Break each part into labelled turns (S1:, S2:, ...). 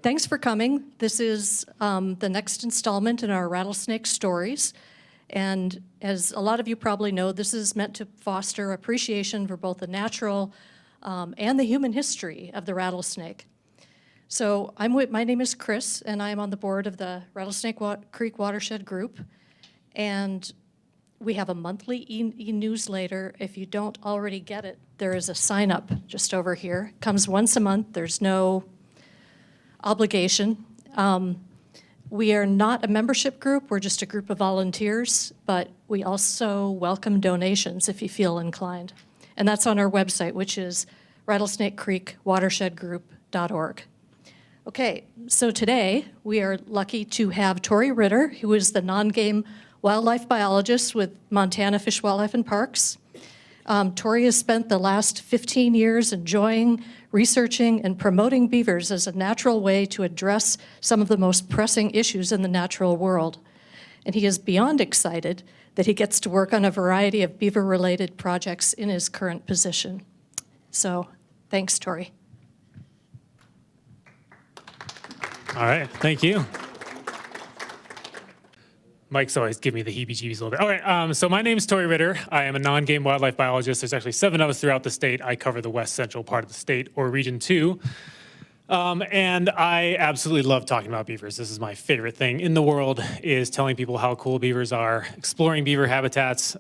S1: Thanks for coming. This is the next installment in our Rattlesnake stories. And as a lot of you probably know, this is meant to foster appreciation for both the natural and the human history of the rattlesnake. So my name is Chris, and I'm on the board of the Rattlesnake Creek Watershed Group. And we have a monthly e-newsletter. If you don't already get it, there is a sign up just over here. It comes once a month. There's no obligation. We are not a membership group. We're just a group of volunteers, but we also welcome donations if you feel inclined. And that's on our website, which is rattlesnakecreekwatershedgroup.org. Okay, so today we are lucky to have Torrey Ritter, who is the non-game wildlife biologist with Montana Fish, Wildlife, and Parks. Torrey has spent the last 15 years enjoying, researching, and promoting beavers as a natural way to address some of the most pressing issues in the natural world. And he is beyond excited that he gets to work on a variety of beaver-related projects in his current position. So, thanks, Torrey.
S2: All right, thank you. Mike's always give me the heebie-jeebies a little bit. All right, so my name is Torrey Ritter. I am a non-game wildlife biologist. There's actually 7 of us throughout the state. I cover the west central part of the state, or Region 2. And I absolutely love talking about beavers. This is my favorite thing in the world, is telling people how cool beavers are, exploring beaver habitats.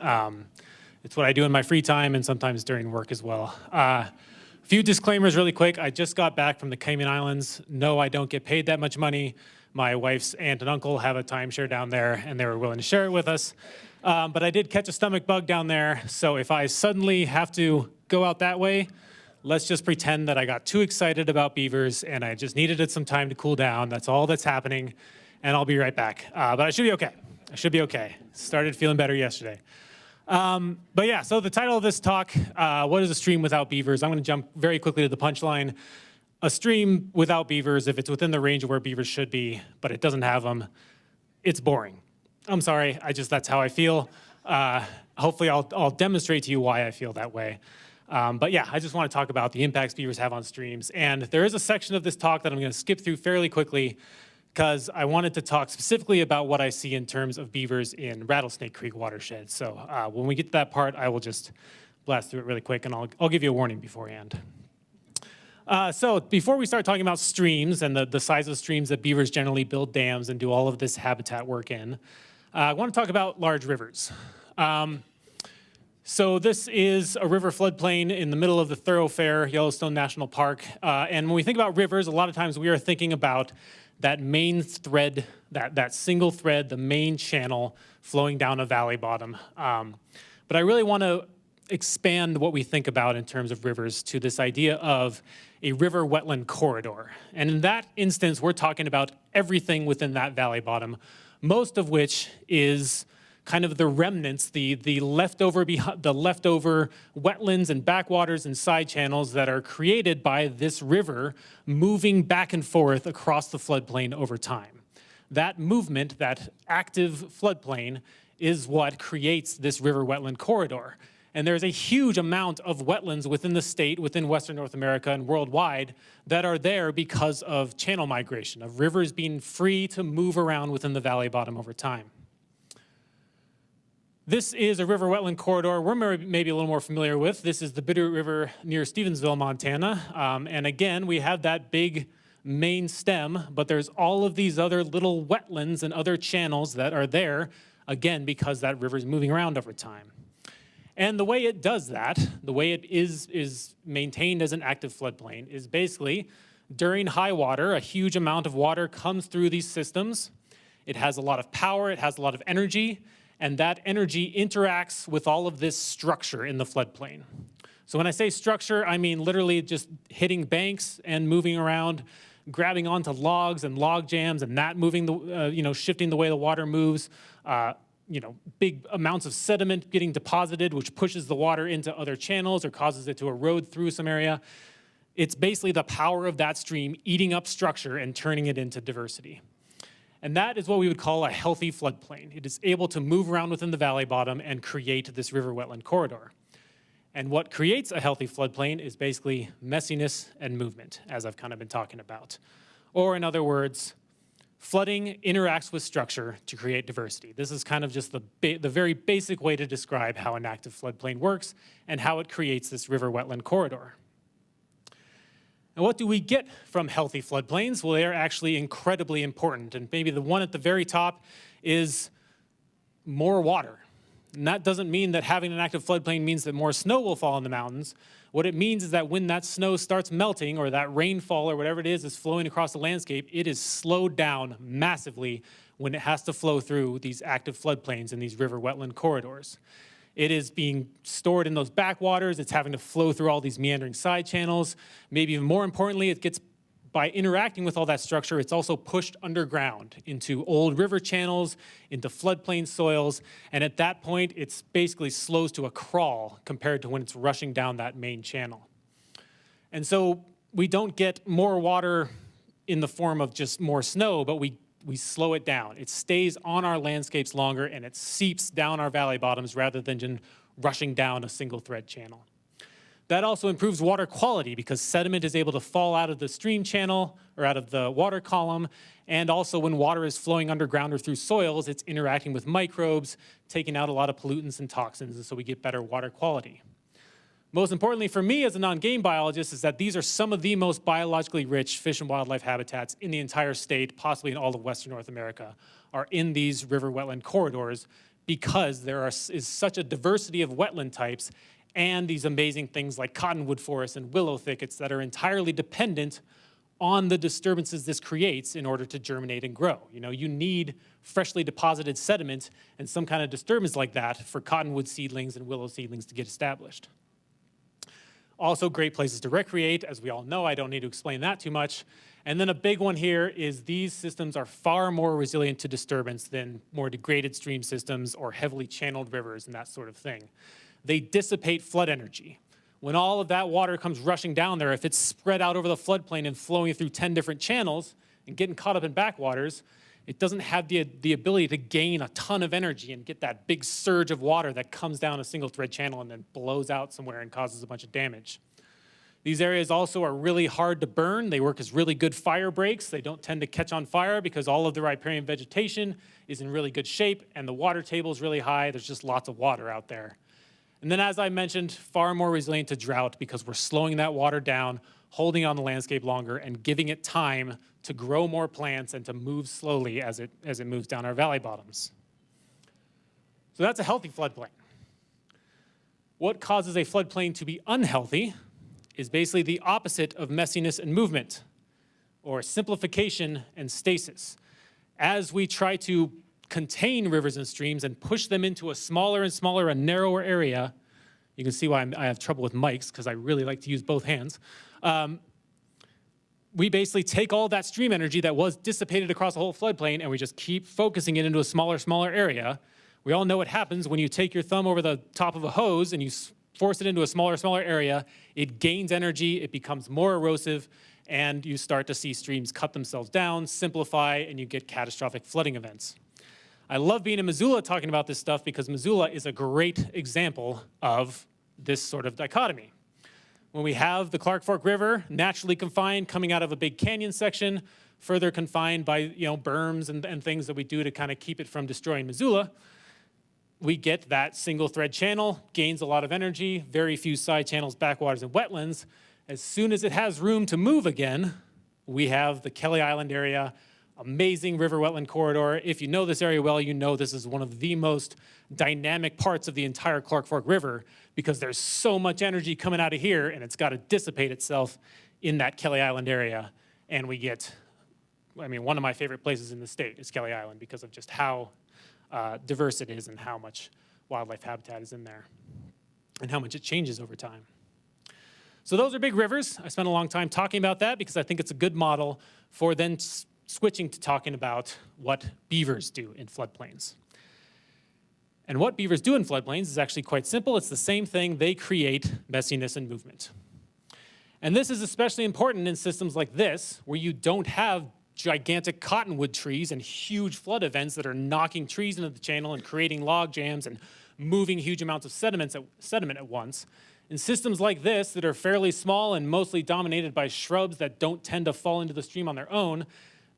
S2: It's what I do in my free time and sometimes during work as well. A few disclaimers really quick. I just got back from the Cayman Islands. No, I don't get paid that much money. My wife's aunt and uncle have a timeshare down there, and they were willing to share it with us. But I did catch a stomach bug down there, so if I suddenly have to go out that way, let's just pretend that I got too excited about beavers and I just needed some time to cool down. That's all that's happening, and I'll be right back. But I should be okay. I should be okay. Started feeling better yesterday. But yeah, so the title of this talk, what is a stream without beavers? I'm going to jump very quickly to the punchline. A stream without beavers, if it's within the range of where beavers should be, but it doesn't have them, it's boring. I'm sorry, that's how I feel. Hopefully I'll demonstrate to you why I feel that way. But yeah, I just want to talk about the impacts beavers have on streams. And there is a section of this talk that I'm going to skip through fairly quickly because I wanted to talk specifically about what I see in terms of beavers in Rattlesnake Creek watershed. So when we get to that part, I will just blast through it really quick, and I'll give you a warning beforehand. So before we start talking about streams and the size of streams that beavers generally build dams and do all of this habitat work in, I want to talk about large rivers. So this is a river floodplain in the middle of the thoroughfare, Yellowstone National Park. And when we think about rivers, a lot of times we are thinking about that main thread, that single thread, the main channel flowing down a valley bottom. But I really want to expand what we think about in terms of rivers to this idea of a river wetland corridor. And in that instance, we're talking about everything within that valley bottom, most of which is kind of the remnants, the leftover wetlands and backwaters and side channels that are created by this river moving back and forth across the floodplain over time. That movement, that active floodplain, is what creates this river wetland corridor. And there's a huge amount of wetlands within the state, within Western North America and worldwide, that are there because of channel migration, of rivers being free to move around within the valley bottom over time. This is a river wetland corridor we're maybe a little more familiar with. This is the Bitterroot River near Stevensville, Montana. And again, we have that big main stem, but there's all of these other little wetlands and other channels that are there, again, because that river is moving around over time. And the way it does that, the way it is maintained as an active floodplain, is basically during high water, a huge amount of water comes through these systems. It has a lot of power, it has a lot of energy, and that energy interacts with all of this structure in the floodplain. So when I say structure, I mean literally just hitting banks and moving around, grabbing onto logs and log jams, and that moving shifting the way the water moves. Big amounts of sediment getting deposited, which pushes the water into other channels or causes it to erode through some area. It's basically the power of that stream eating up structure and turning it into diversity. And that is what we would call a healthy floodplain. It is able to move around within the valley bottom and create this river wetland corridor. And what creates a healthy floodplain is basically messiness and movement, as I've kind of been talking about. Or in other words, flooding interacts with structure to create diversity. This is kind of just the very basic way to describe how an active floodplain works and how it creates this river wetland corridor. And what do we get from healthy floodplains? Well, they are actually incredibly important. And maybe the one at the very top is more water. And that doesn't mean that having an active floodplain means that more snow will fall in the mountains. What it means is that when that snow starts melting or that rainfall or whatever it is flowing across the landscape, it is slowed down massively when it has to flow through these active floodplains and these river wetland corridors. It is being stored in those backwaters. It's having to flow through all these meandering side channels. Maybe even more importantly, it gets, by interacting with all that structure, it's also pushed underground into old river channels, into floodplain soils, and at that point, it's basically slows to a crawl compared to when it's rushing down that main channel. And so we don't get more water in the form of just more snow, but we slow it down. It stays on our landscapes longer, and it seeps down our valley bottoms rather than just rushing down a single thread channel. That also improves water quality because sediment is able to fall out of the stream channel or out of the water column. And also when water is flowing underground or through soils, it's interacting with microbes, taking out a lot of pollutants and toxins, and so we get better water quality. Most importantly for me as a non-game biologist is that these are some of the most biologically rich fish and wildlife habitats in the entire state, possibly in all of Western North America, are in these river wetland corridors because there is such a diversity of wetland types and these amazing things like cottonwood forests and willow thickets that are entirely dependent on the disturbances this creates in order to germinate and grow. You know, you need freshly deposited sediment and some kind of disturbance like that for cottonwood seedlings and willow seedlings to get established. Also great places to recreate. As we all know, I don't need to explain that too much. And then a big one here is these systems are far more resilient to disturbance than more degraded stream systems or heavily channeled rivers and that sort of thing. They dissipate flood energy. When all of that water comes rushing down there, if it's spread out over the floodplain and flowing through 10 different channels and getting caught up in backwaters, it doesn't have the ability to gain a ton of energy and get that big surge of water that comes down a single thread channel and then blows out somewhere and causes a bunch of damage. These areas also are really hard to burn. They work as really good fire breaks. They don't tend to catch on fire because all of the riparian vegetation is in really good shape and the water table is really high. There's just lots of water out there. And then, as I mentioned, far more resilient to drought because we're slowing that water down, holding on the landscape longer, and giving it time to grow more plants and to move slowly as it moves down our valley bottoms. So that's a healthy floodplain. What causes a floodplain to be unhealthy is basically the opposite of messiness and movement, or simplification and stasis. As we try to contain rivers and streams and push them into a smaller and smaller and narrower area, you can see why I have trouble with mics because I really like to use both hands. We basically take all that stream energy that was dissipated across the whole floodplain and we just keep focusing it into a smaller area. We all know what happens when you take your thumb over the top of a hose and you force it into a smaller area. It gains energy, it becomes more erosive, and you start to see streams cut themselves down, simplify, and you get catastrophic flooding events. I love being in Missoula talking about this stuff because Missoula is a great example of this sort of dichotomy. When we have the Clark Fork River naturally confined coming out of a big canyon section, further confined by berms and things that we do to kind of keep it from destroying Missoula, we get that single thread channel, gains a lot of energy, very few side channels, backwaters, and wetlands. As soon as it has room to move again, we have the Kelly Island area, amazing river wetland corridor. If you know this area well, you know this is one of the most dynamic parts of the entire Clark Fork River because there's so much energy coming out of here and it's got to dissipate itself in that Kelly Island area. And we get, one of my favorite places in the state is Kelly Island because of just how diverse it is and how much wildlife habitat is in there and how much it changes over time. So those are big rivers. I spent a long time talking about that because I think it's a good model for then switching to talking about what beavers do in floodplains. And what beavers do in floodplains is actually quite simple. It's the same thing. They create messiness and movement. And this is especially important in systems like this, where you don't have gigantic cottonwood trees and huge flood events that are knocking trees into the channel and creating log jams and moving huge amounts of sediment at once. In systems like this that are fairly small and mostly dominated by shrubs that don't tend to fall into the stream on their own,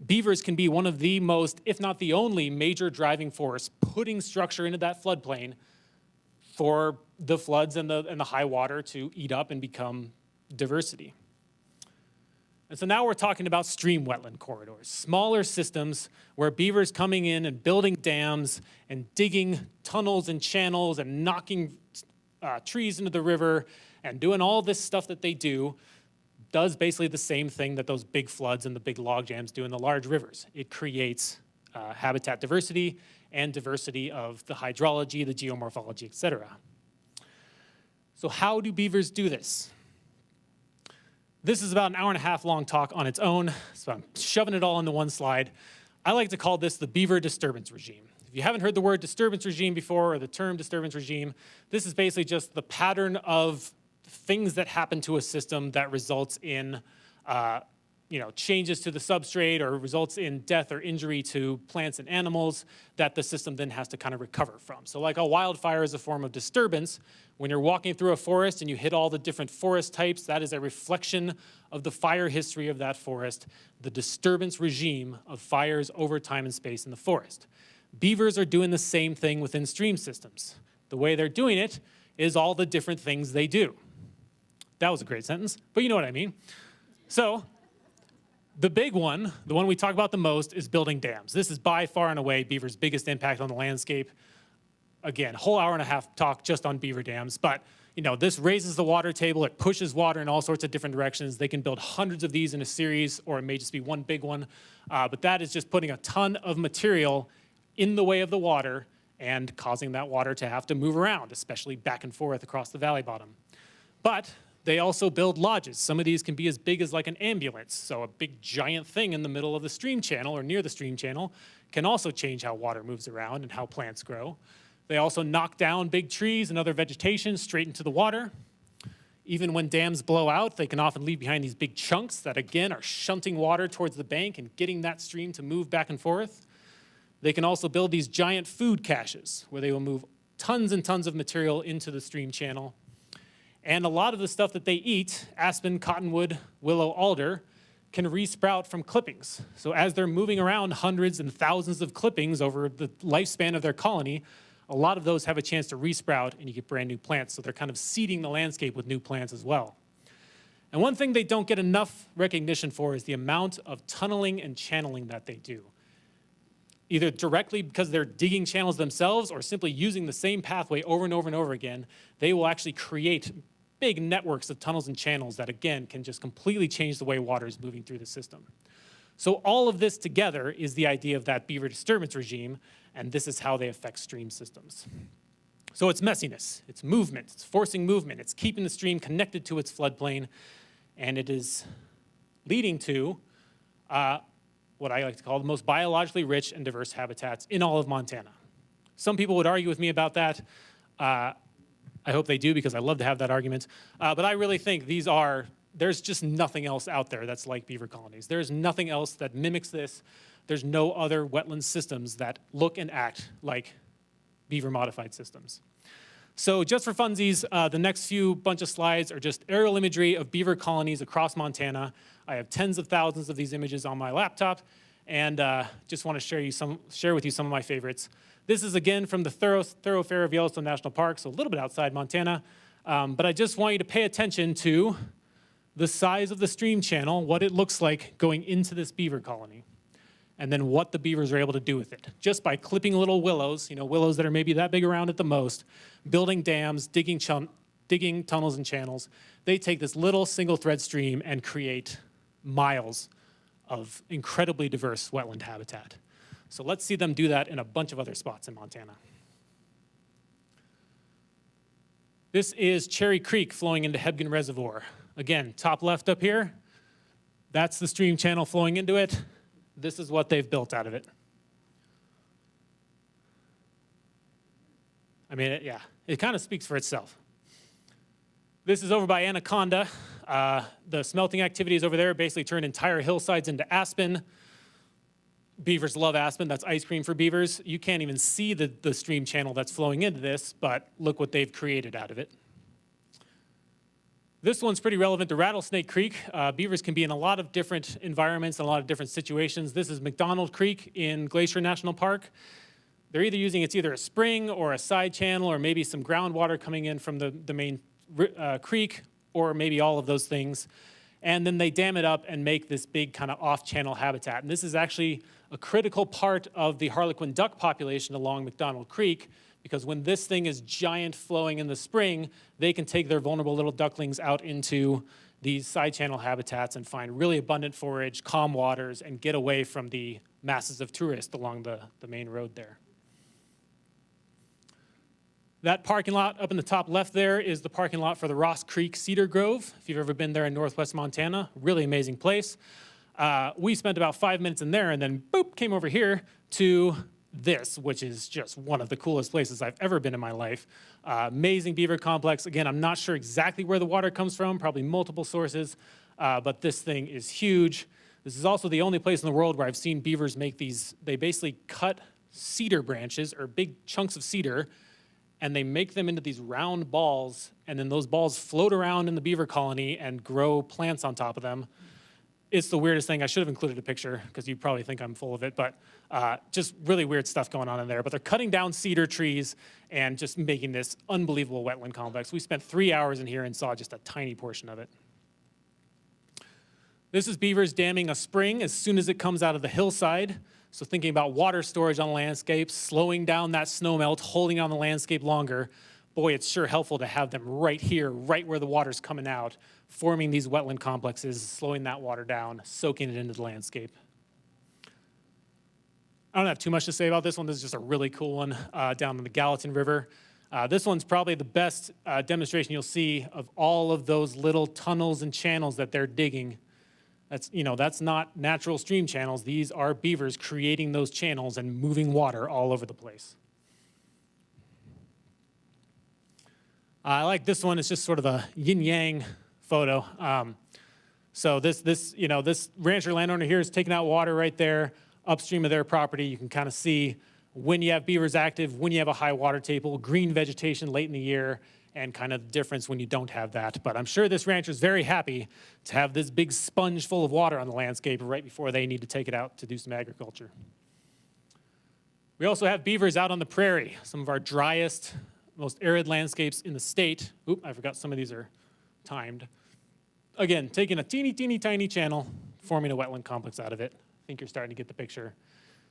S2: beavers can be one of the most, if not the only, major driving force putting structure into that floodplain for the floods and the high water to eat up and become diversity. And so now we're talking about stream wetland corridors, smaller systems where beavers coming in and building dams and digging tunnels and channels and knocking trees into the river and doing all this stuff that they do does basically the same thing that those big floods and the big log jams do in the large rivers. It creates habitat diversity and diversity of the hydrology, the geomorphology, et cetera. So how do beavers do this? This is about an hour and a half long talk on its own, so I'm shoving it all into one slide. I like to call this the beaver disturbance regime. If you haven't heard the word disturbance regime before, or the term disturbance regime, this is basically just the pattern of things that happen to a system that results in changes to the substrate or results in death or injury to plants and animals that the system then has to kind of recover from. So like a wildfire is a form of disturbance. When you're walking through a forest and you hit all the different forest types, that is a reflection of the fire history of that forest, the disturbance regime of fires over time and space in the forest. Beavers are doing the same thing within stream systems. The way they're doing it is all the different things they do. That was a great sentence, but you know what I mean. So the big one, the one we talk about the most, is building dams. This is by far and away beaver's biggest impact on the landscape. Again, whole hour and a half talk just on beaver dams, but this raises the water table, it pushes water in all sorts of different directions. They can build hundreds of these in a series, or it may just be one big one, but that is just putting a ton of material in the way of the water and causing that water to have to move around, especially back and forth across the valley bottom. But they also build lodges. Some of these can be as big as like an ambulance, so a big giant thing in the middle of the stream channel or near the stream channel can also change how water moves around and how plants grow. They also knock down big trees and other vegetation straight into the water. Even when dams blow out, they can often leave behind these big chunks that, again, are shunting water towards the bank and getting that stream to move back and forth. They can also build these giant food caches where they will move tons and tons of material into the stream channel. And a lot of the stuff that they eat, aspen, cottonwood, willow, alder, can resprout from clippings. So as they're moving around hundreds and thousands of clippings over the lifespan of their colony, a lot of those have a chance to resprout and you get brand new plants. So they're kind of seeding the landscape with new plants as well. And one thing they don't get enough recognition for is the amount of tunneling and channeling that they do. Either directly because they're digging channels themselves or simply using the same pathway over and over and over again, they will actually create big networks of tunnels and channels that, again, can just completely change the way water is moving through the system. So all of this together is the idea of that beaver disturbance regime, and this is how they affect stream systems. So it's messiness, it's movement, it's forcing movement, it's keeping the stream connected to its floodplain, and it is leading to what I like to call the most biologically rich and diverse habitats in all of Montana. Some people would argue with me about that. I hope they do because I love to have that argument. But I really think there's just nothing else out there that's like beaver colonies. There's nothing else that mimics this. There's no other wetland systems that look and act like beaver modified systems. So just for funsies, the next few bunch of slides are just aerial imagery of beaver colonies across Montana. I have tens of thousands of these images on my laptop, and just want to share with you some of my favorites. This is, again, from the thoroughfare of Yellowstone National Park, so a little bit outside Montana. But I just want you to pay attention to the size of the stream channel, what it looks like going into this beaver colony, and then what the beavers are able to do with it. Just by clipping little willows, willows that are maybe that big around at the most, building dams, digging tunnels and channels, they take this little single thread stream and create miles of incredibly diverse wetland habitat. So let's see them do that in a bunch of other spots in Montana. This is Cherry Creek flowing into Hebgen Reservoir. Again, top left up here, that's the stream channel flowing into it. This is what they've built out of it. I mean, it kind of speaks for itself. This is over by Anaconda. The smelting activities over there basically turned entire hillsides into aspen. Beavers love aspen. That's ice cream for beavers. You can't even see the stream channel that's flowing into this, but look what they've created out of it. This one's pretty relevant to Rattlesnake Creek. Beavers can be in a lot of different environments and a lot of different situations. This is McDonald Creek in Glacier National Park. They're either using, it's either a spring or a side channel or maybe some groundwater coming in from the main creek, or maybe all of those things. And then they dam it up and make this big kind of off-channel habitat. And this is actually a critical part of the harlequin duck population along McDonald Creek, because when this thing is giant flowing in the spring, they can take their vulnerable little ducklings out into these side channel habitats and find really abundant forage, calm waters, and get away from the masses of tourists along the main road there. That parking lot up in the top left there is the parking lot for the Ross Creek Cedar Grove. If you've ever been there in northwest Montana, really amazing place. We spent about 5 minutes in there and then boop, came over here to this, which is just one of the coolest places I've ever been in my life. Amazing beaver complex. Again, I'm not sure exactly where the water comes from, probably multiple sources, but this thing is huge. This is also the only place in the world where I've seen beavers make these, they basically cut cedar branches or big chunks of cedar, and they make them into these round balls, and then those balls float around in the beaver colony and grow plants on top of them. It's the weirdest thing. I should have included a picture because you probably think I'm full of it, but just really weird stuff going on in there. But they're cutting down cedar trees and just making this unbelievable wetland complex. We spent 3 hours in here and saw just a tiny portion of it. This is beavers damming a spring as soon as it comes out of the hillside. So thinking about water storage on landscapes, slowing down that snow melt, holding on the landscape longer. Boy, it's sure helpful to have them right here, right where the water's coming out, forming these wetland complexes, slowing that water down, soaking it into the landscape. I don't have too much to say about this one. This is just a really cool one down in the Gallatin River. This one's probably the best demonstration you'll see of all of those little tunnels and channels that they're digging. That's not natural stream channels. These are beavers creating those channels and moving water all over the place. I like this one. It's just sort of a yin-yang photo. So this rancher landowner here is taking out water right there upstream of their property. You can kind of see when you have beavers active, when you have a high water table, green vegetation late in the year, and kind of the difference when you don't have that. But I'm sure this rancher is very happy to have this big sponge full of water on the landscape right before they need to take it out to do some agriculture. We also have beavers out on the prairie, some of our driest, most arid landscapes in the state. Oop, I forgot some of these are timed. Again, taking a teeny, teeny, tiny channel, forming a wetland complex out of it. I think you're starting to get the picture.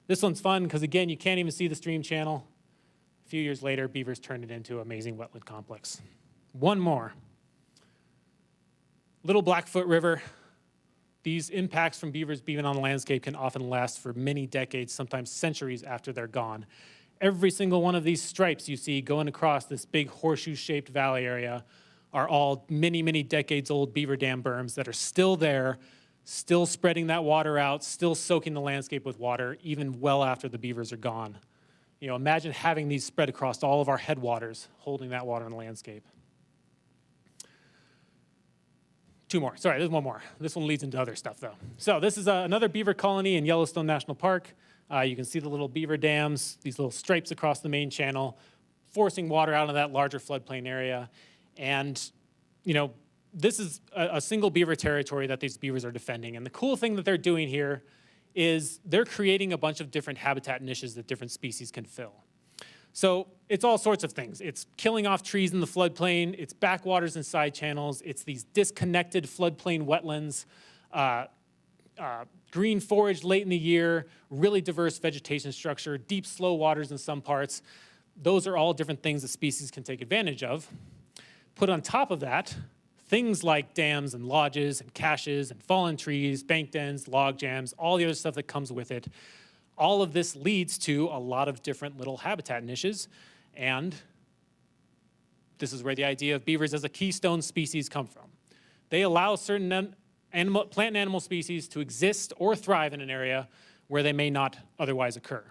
S2: This one's fun because, again, you can't even see the stream channel. A few years later, beavers turned it into an amazing wetland complex. One more. Little Blackfoot River. These impacts from beavers being on the landscape can often last for many decades, sometimes centuries after they're gone. Every single one of these stripes you see going across this big horseshoe-shaped valley area are all many, many decades old beaver dam berms that are still there, still spreading that water out, still soaking the landscape with water, even well after the beavers are gone. Imagine having these spread across all of our headwaters, holding that water in the landscape. Two more. Sorry, there's one more. This one leads into other stuff, though. So this is another beaver colony in Yellowstone National Park. You can see the little beaver dams, these little stripes across the main channel, forcing water out of that larger floodplain area. And, this is a single beaver territory that these beavers are defending. And the cool thing that they're doing here is they're creating a bunch of different habitat niches that different species can fill. So it's all sorts of things. It's killing off trees in the floodplain, it's backwaters and side channels, it's these disconnected floodplain wetlands, green forage late in the year, really diverse vegetation structure, deep slow waters in some parts. Those are all different things that species can take advantage of. Put on top of that, things like dams and lodges and caches and fallen trees, bank dens, log jams, all the other stuff that comes with it. All of this leads to a lot of different little habitat niches, and this is where the idea of beavers as a keystone species come from. They allow certain plant and animal species to exist or thrive in an area where they may not otherwise occur.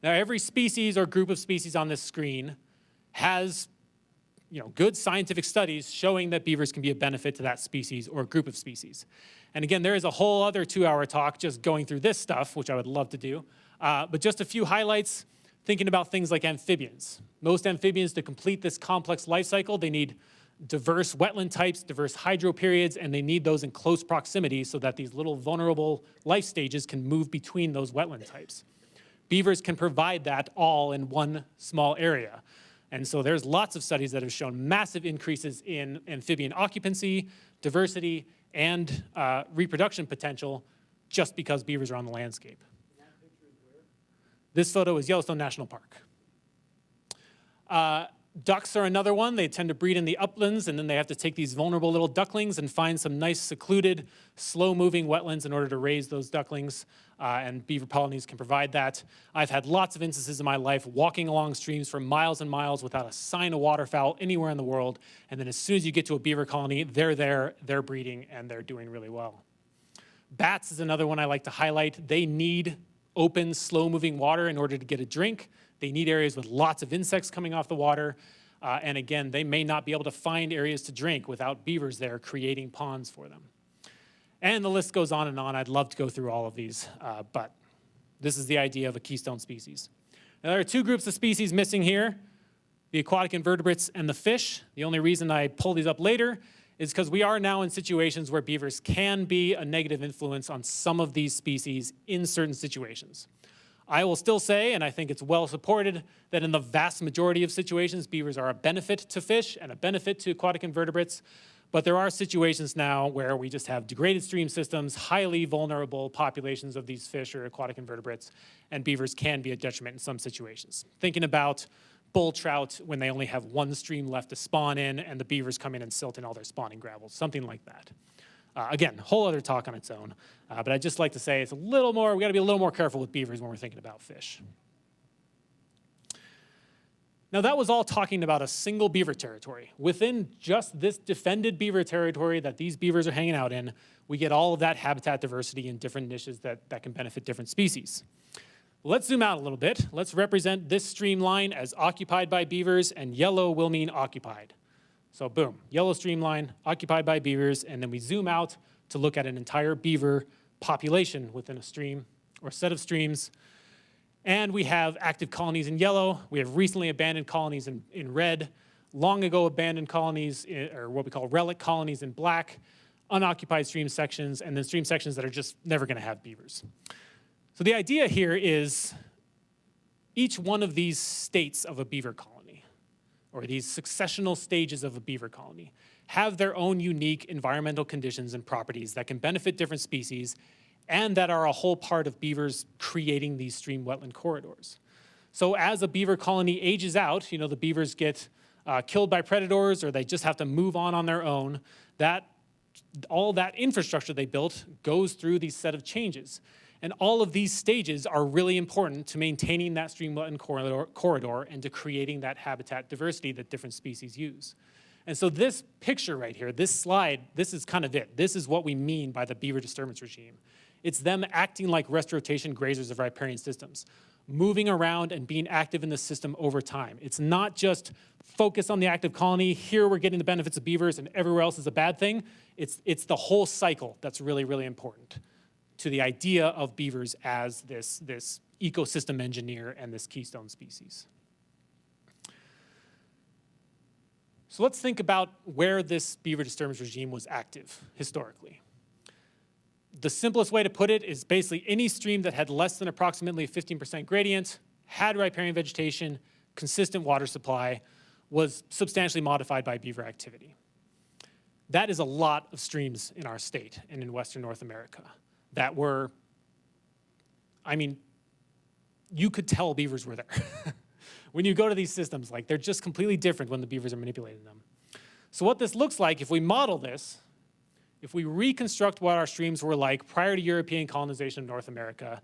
S2: Now, every species or group of species on this screen has good scientific studies showing that beavers can be a benefit to that species or group of species. And again, there is a whole other 2-hour talk just going through this stuff, which I would love to do. But just a few highlights, thinking about things like amphibians. Most amphibians, to complete this complex life cycle, they need diverse wetland types, diverse hydro periods, and they need those in close proximity so that these little vulnerable life stages can move between those wetland types. Beavers can provide that all in one small area. And so there's lots of studies that have shown massive increases in amphibian occupancy, diversity, and reproduction potential just because beavers are on the landscape. This photo is Yellowstone National Park. Ducks are another one. They tend to breed in the uplands, and then they have to take these vulnerable little ducklings and find some nice, secluded, slow-moving wetlands in order to raise those ducklings, and beaver colonies can provide that. I've had lots of instances in my life walking along streams for miles and miles without a sign of waterfowl anywhere in the world, and then as soon as you get to a beaver colony, they're there, they're breeding, and they're doing really well. Bats is another one I like to highlight. They need open, slow-moving water in order to get a drink. They need areas with lots of insects coming off the water. And again, they may not be able to find areas to drink without beavers there creating ponds for them. And the list goes on and on. I'd love to go through all of these, but this is the idea of a keystone species. Now, there are two groups of species missing here, the aquatic invertebrates and the fish. The only reason I pull these up later is because we are now in situations where beavers can be a negative influence on some of these species in certain situations. I will still say, and I think it's well supported, that in the vast majority of situations, beavers are a benefit to fish and a benefit to aquatic invertebrates. But there are situations now where we just have degraded stream systems, highly vulnerable populations of these fish or aquatic invertebrates, and beavers can be a detriment in some situations. Thinking about bull trout when they only have one stream left to spawn in and the beavers come in and silt in all their spawning gravels, something like that. Again, whole other talk on its own, but I'd just like to say it's a little more, we gotta be a little more careful with beavers when we're thinking about fish. Now that was all talking about a single beaver territory. Within just this defended beaver territory that these beavers are hanging out in, we get all of that habitat diversity in different niches that can benefit different species. Let's zoom out a little bit. Let's represent this streamline as occupied by beavers, and yellow will mean occupied. So boom, yellow streamline, occupied by beavers, and then we zoom out to look at an entire beaver population within a stream or set of streams. And we have active colonies in yellow. We have recently abandoned colonies in red, long ago abandoned colonies, or what we call relic colonies in black, unoccupied stream sections, and then stream sections that are just never gonna have beavers. So the idea here is each one of these states of a beaver colony, or these successional stages of a beaver colony, have their own unique environmental conditions and properties that can benefit different species and that are a whole part of beavers creating these stream wetland corridors. So as a beaver colony ages out, you know, the beavers get killed by predators or they just have to move on their own, all that infrastructure they built goes through these set of changes. And all of these stages are really important to maintaining that stream wetland corridor and to creating that habitat diversity that different species use. And so this picture right here, this slide, this is kind of it. This is what we mean by the beaver disturbance regime. It's them acting like rest rotation grazers of riparian systems, moving around and being active in the system over time. It's not just focus on the active colony, here we're getting the benefits of beavers and everywhere else is a bad thing. It's the whole cycle that's really, really important to the idea of beavers as this ecosystem engineer and this keystone species. So let's think about where this beaver disturbance regime was active historically. The simplest way to put it is basically any stream that had less than approximately a 15% gradient, had riparian vegetation, consistent water supply, was substantially modified by beaver activity. That is a lot of streams in our state and in Western North America that were, I mean, you could tell beavers were there. When you go to these systems, like they're just completely different when the beavers are manipulating them. So what this looks like, if we model this, if we reconstruct what our streams were like prior to European colonization of North America,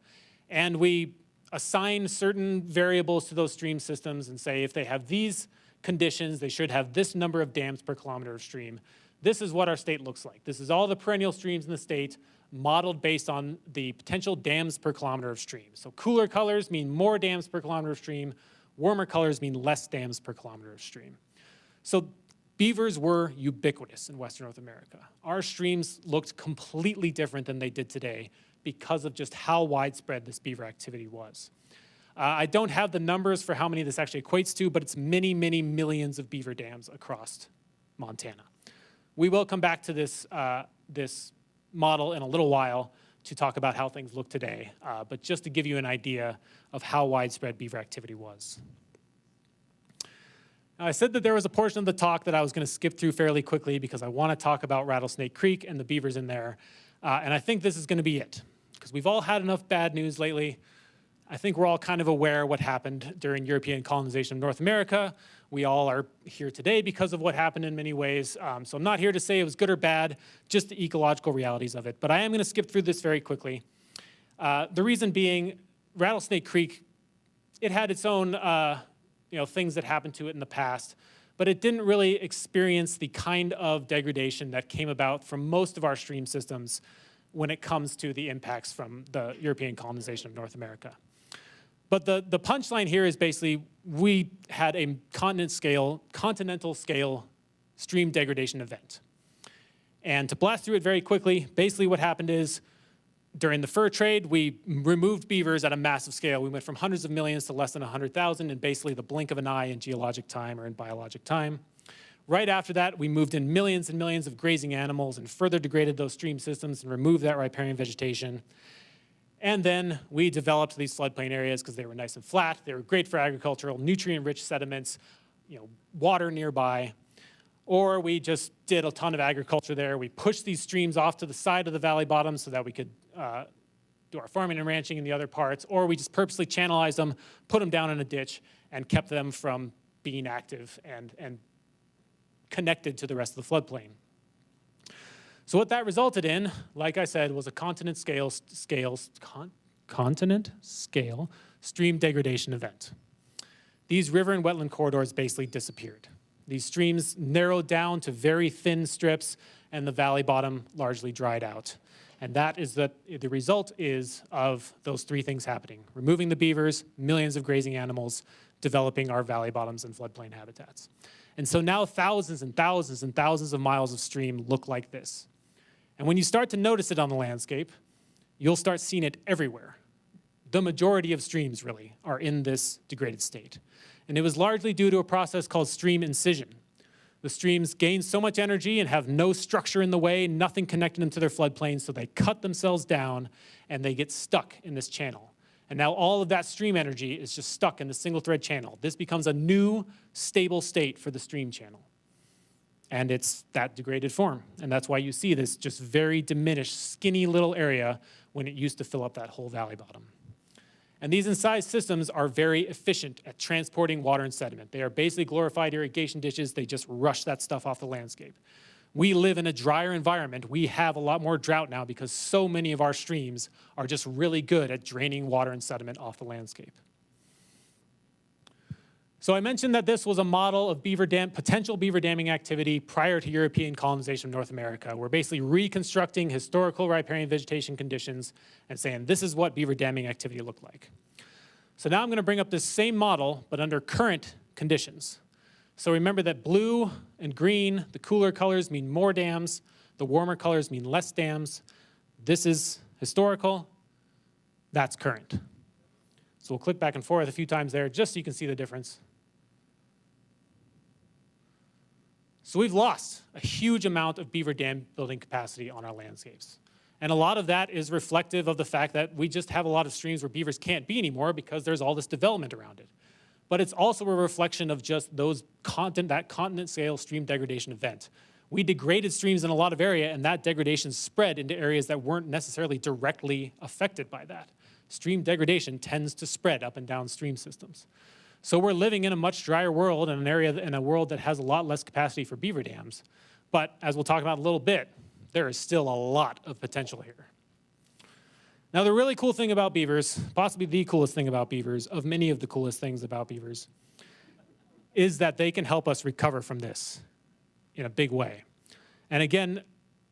S2: and we assign certain variables to those stream systems and say if they have these conditions, they should have this number of dams per kilometer of stream, this is what our state looks like. This is all the perennial streams in the state modeled based on the potential dams per kilometer of stream. So cooler colors mean more dams per kilometer of stream, warmer colors mean less dams per kilometer of stream. So beavers were ubiquitous in Western North America. Our streams looked completely different than they did today because of just how widespread this beaver activity was. I don't have the numbers for how many this actually equates to, but it's many, many millions of beaver dams across Montana. We will come back to this model in a little while to talk about how things look today, but just to give you an idea of how widespread beaver activity was. Now, I said that there was a portion of the talk that I was going to skip through fairly quickly because I want to talk about Rattlesnake Creek and the beavers in there, and I think this is going to be it, because we've all had enough bad news lately. I think we're all kind of aware what happened during European colonization of North America. We all are here today because of what happened in many ways. So I'm not here to say it was good or bad, just the ecological realities of it. But I am going to skip through this very quickly. The reason being, Rattlesnake Creek, it had its own things that happened to it in the past, but it didn't really experience the kind of degradation that came about from most of our stream systems when it comes to the impacts from the European colonization of North America. But the punchline here is basically we had a continental scale stream degradation event. And to blast through it very quickly, basically what happened is during the fur trade, we removed beavers at a massive scale. We went from hundreds of millions to less than 100,000 in basically the blink of an eye in geologic time or in biologic time. Right after that, we moved in millions and millions of grazing animals and further degraded those stream systems and removed that riparian vegetation. And then we developed these floodplain areas because they were nice and flat. They were great for agricultural, nutrient-rich sediments, water nearby. Or we just did a ton of agriculture there. We pushed these streams off to the side of the valley bottom so that we could do our farming and ranching in the other parts. Or we just purposely channelized them, put them down in a ditch, and kept them from being active and connected to the rest of the floodplain. So what that resulted in, like I said, was a continent scale stream degradation event. These river and wetland corridors basically disappeared. These streams narrowed down to very thin strips, and the valley bottom largely dried out. And that is the result is of those three things happening: removing the beavers, millions of grazing animals, developing our valley bottoms and floodplain habitats. And so now thousands and thousands and thousands of miles of stream look like this. And when you start to notice it on the landscape, you'll start seeing it everywhere. The majority of streams, really, are in this degraded state. And it was largely due to a process called stream incision. The streams gain so much energy and have no structure in the way, nothing connecting them to their floodplain, so they cut themselves down and they get stuck in this channel. And now all of that stream energy is just stuck in the single thread channel. This becomes a new stable state for the stream channel. And it's that degraded form. And that's why you see this just very diminished, skinny little area when it used to fill up that whole valley bottom. And these incised systems are very efficient at transporting water and sediment. They are basically glorified irrigation ditches. They just rush that stuff off the landscape. We live in a drier environment. We have a lot more drought now because so many of our streams are just really good at draining water and sediment off the landscape. So I mentioned that this was a model of potential beaver damming activity prior to European colonization of North America. We're basically reconstructing historical riparian vegetation conditions and saying this is what beaver damming activity looked like. So now I'm going to bring up this same model, but under current conditions. So remember that blue and green, the cooler colors mean more dams. The warmer colors mean less dams. This is historical. That's current. So we'll click back and forth a few times there just so you can see the difference. So we've lost a huge amount of beaver dam building capacity on our landscapes. And a lot of that is reflective of the fact that we just have a lot of streams where beavers can't be anymore because there's all this development around it. But it's also a reflection of just that continent scale stream degradation event. We degraded streams in a lot of area, and that degradation spread into areas that weren't necessarily directly affected by that. Stream degradation tends to spread up and down stream systems. So we're living in a much drier world and in a world that has a lot less capacity for beaver dams. But as we'll talk about in a little bit, there is still a lot of potential here. Now, the really cool thing about beavers, possibly the coolest thing about beavers, of many of the coolest things about beavers, is that they can help us recover from this in a big way. And again,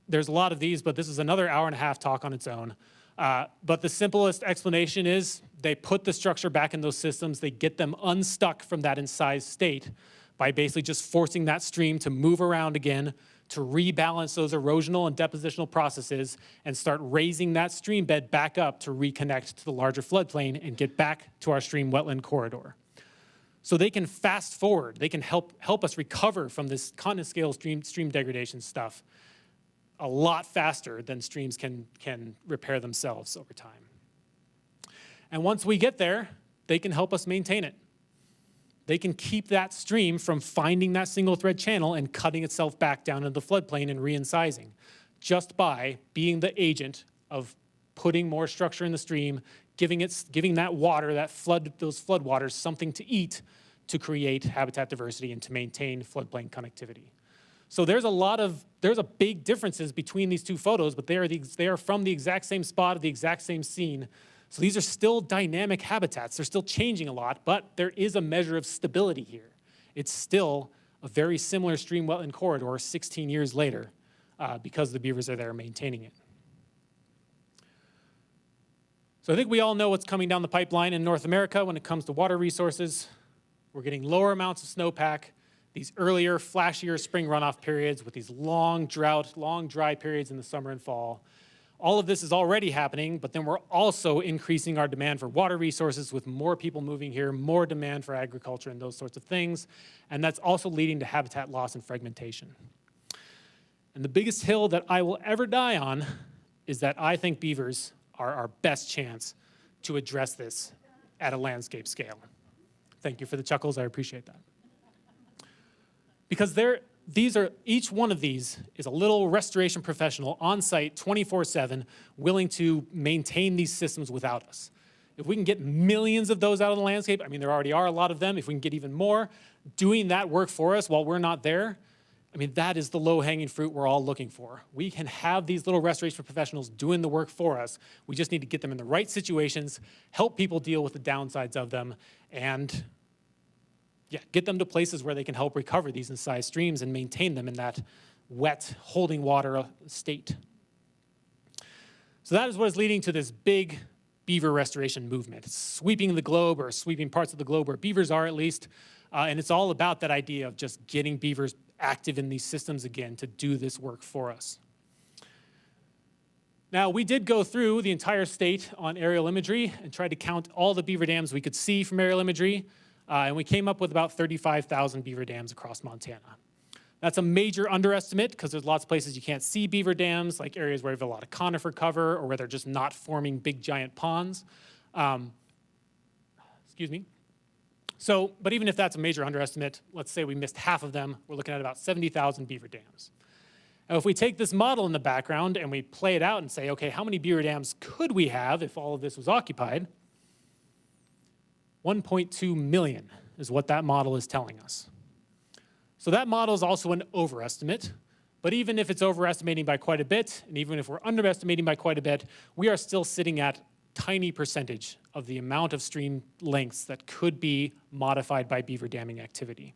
S2: there's a lot of these, but this is another hour-and-a-half talk on its own. But the simplest explanation is they put the structure back in those systems. They get them unstuck from that incised state by basically just forcing that stream to move around again, to rebalance those erosional and depositional processes and start raising that stream bed back up to reconnect to the larger floodplain and get back to our stream wetland corridor. So they can fast forward, they can help us recover from this continent scale stream degradation stuff a lot faster than streams can repair themselves over time. And once we get there, they can help us maintain it. They can keep that stream from finding that single thread channel and cutting itself back down into the floodplain and re-incising, just by being the agent of putting more structure in the stream, giving that water, those flood waters, something to eat to create habitat diversity and to maintain floodplain connectivity. So there's a big differences between these two photos, but they are from the exact same spot of the exact same scene. So these are still dynamic habitats. They're still changing a lot, but there is a measure of stability here. It's still a very similar stream wetland corridor 16 years later because the beavers are there maintaining it. So I think we all know what's coming down the pipeline in North America when it comes to water resources. We're getting lower amounts of snowpack, these earlier, flashier spring runoff periods with these long drought, long dry periods in the summer and fall. All of this is already happening, but then we're also increasing our demand for water resources with more people moving here, more demand for agriculture and those sorts of things. And that's also leading to habitat loss and fragmentation. And the biggest hill that I will ever die on is that I think beavers are our best chance to address this at a landscape scale. Thank you for the chuckles, I appreciate that. Because each one of these is a little restoration professional on site 24/7 willing to maintain these systems without us. If we can get millions of those out of the landscape, I mean, there already are a lot of them, if we can get even more doing that work for us while we're not there, I mean, that is the low-hanging fruit we're all looking for. We can have these little restoration professionals doing the work for us. We just need to get them in the right situations, help people deal with the downsides of them, and get them to places where they can help recover these incised streams and maintain them in that wet, holding water state. So that is what is leading to this big beaver restoration movement. It's sweeping the globe, or sweeping parts of the globe where beavers are at least, and it's all about that idea of just getting beavers active in these systems again to do this work for us. Now, we did go through the entire state on aerial imagery and tried to count all the beaver dams we could see from aerial imagery. And we came up with about 35,000 beaver dams across Montana. That's a major underestimate because there's lots of places you can't see beaver dams, like areas where you have a lot of conifer cover or where they're just not forming big giant ponds. Excuse me. So, but even if that's a major underestimate, let's say we missed half of them, we're looking at about 70,000 beaver dams. Now, if we take this model in the background and we play it out and say, okay, how many beaver dams could we have if all of this was occupied? 1.2 million is what that model is telling us. So that model is also an overestimate, but even if it's overestimating by quite a bit, and even if we're underestimating by quite a bit, we are still sitting at a tiny percentage of the amount of stream lengths that could be modified by beaver damming activity.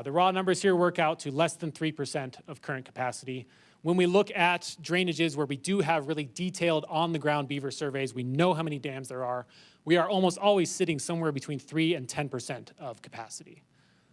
S2: The raw numbers here work out to less than 3% of current capacity. When we look at drainages where we do have really detailed on-the-ground beaver surveys, we know how many dams there are, we are almost always sitting somewhere between 3 and 10% of capacity.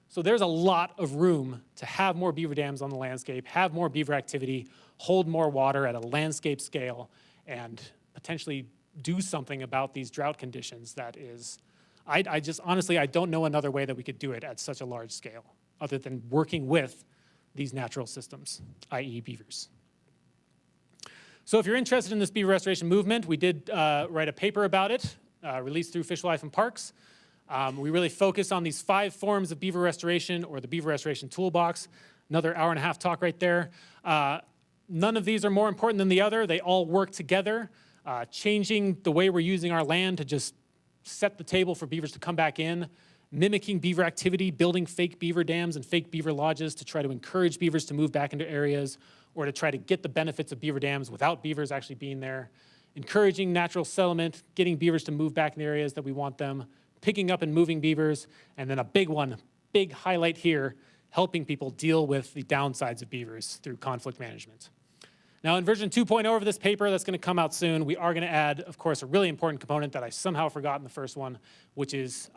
S2: So there's a lot of room to have more beaver dams on the landscape, have more beaver activity, hold more water at a landscape scale, and potentially do something about these drought conditions that is, I just honestly, I don't know another way that we could do it at such a large scale other than working with these natural systems, i.e. beavers. So if you're interested in this beaver restoration movement, we did write a paper about it, released through Fish, Wildlife, and Parks. We really focus on these 5 forms of beaver restoration, or the Beaver Restoration Toolbox. Another hour-and-a-half talk right there. None of these are more important than the other. They all work together. Changing the way we're using our land to just set the table for beavers to come back in, mimicking beaver activity, building fake beaver dams and fake beaver lodges to try to encourage beavers to move back into areas, or to try to get the benefits of beaver dams without beavers actually being there, encouraging natural settlement, getting beavers to move back in the areas that we want them, picking up and moving beavers, and then a big one, big highlight here, helping people deal with the downsides of beavers through conflict management. Now, in version 2.0 of this paper that's going to come out soon, we are going to add, of course, a really important component that I somehow forgot in the first one, which is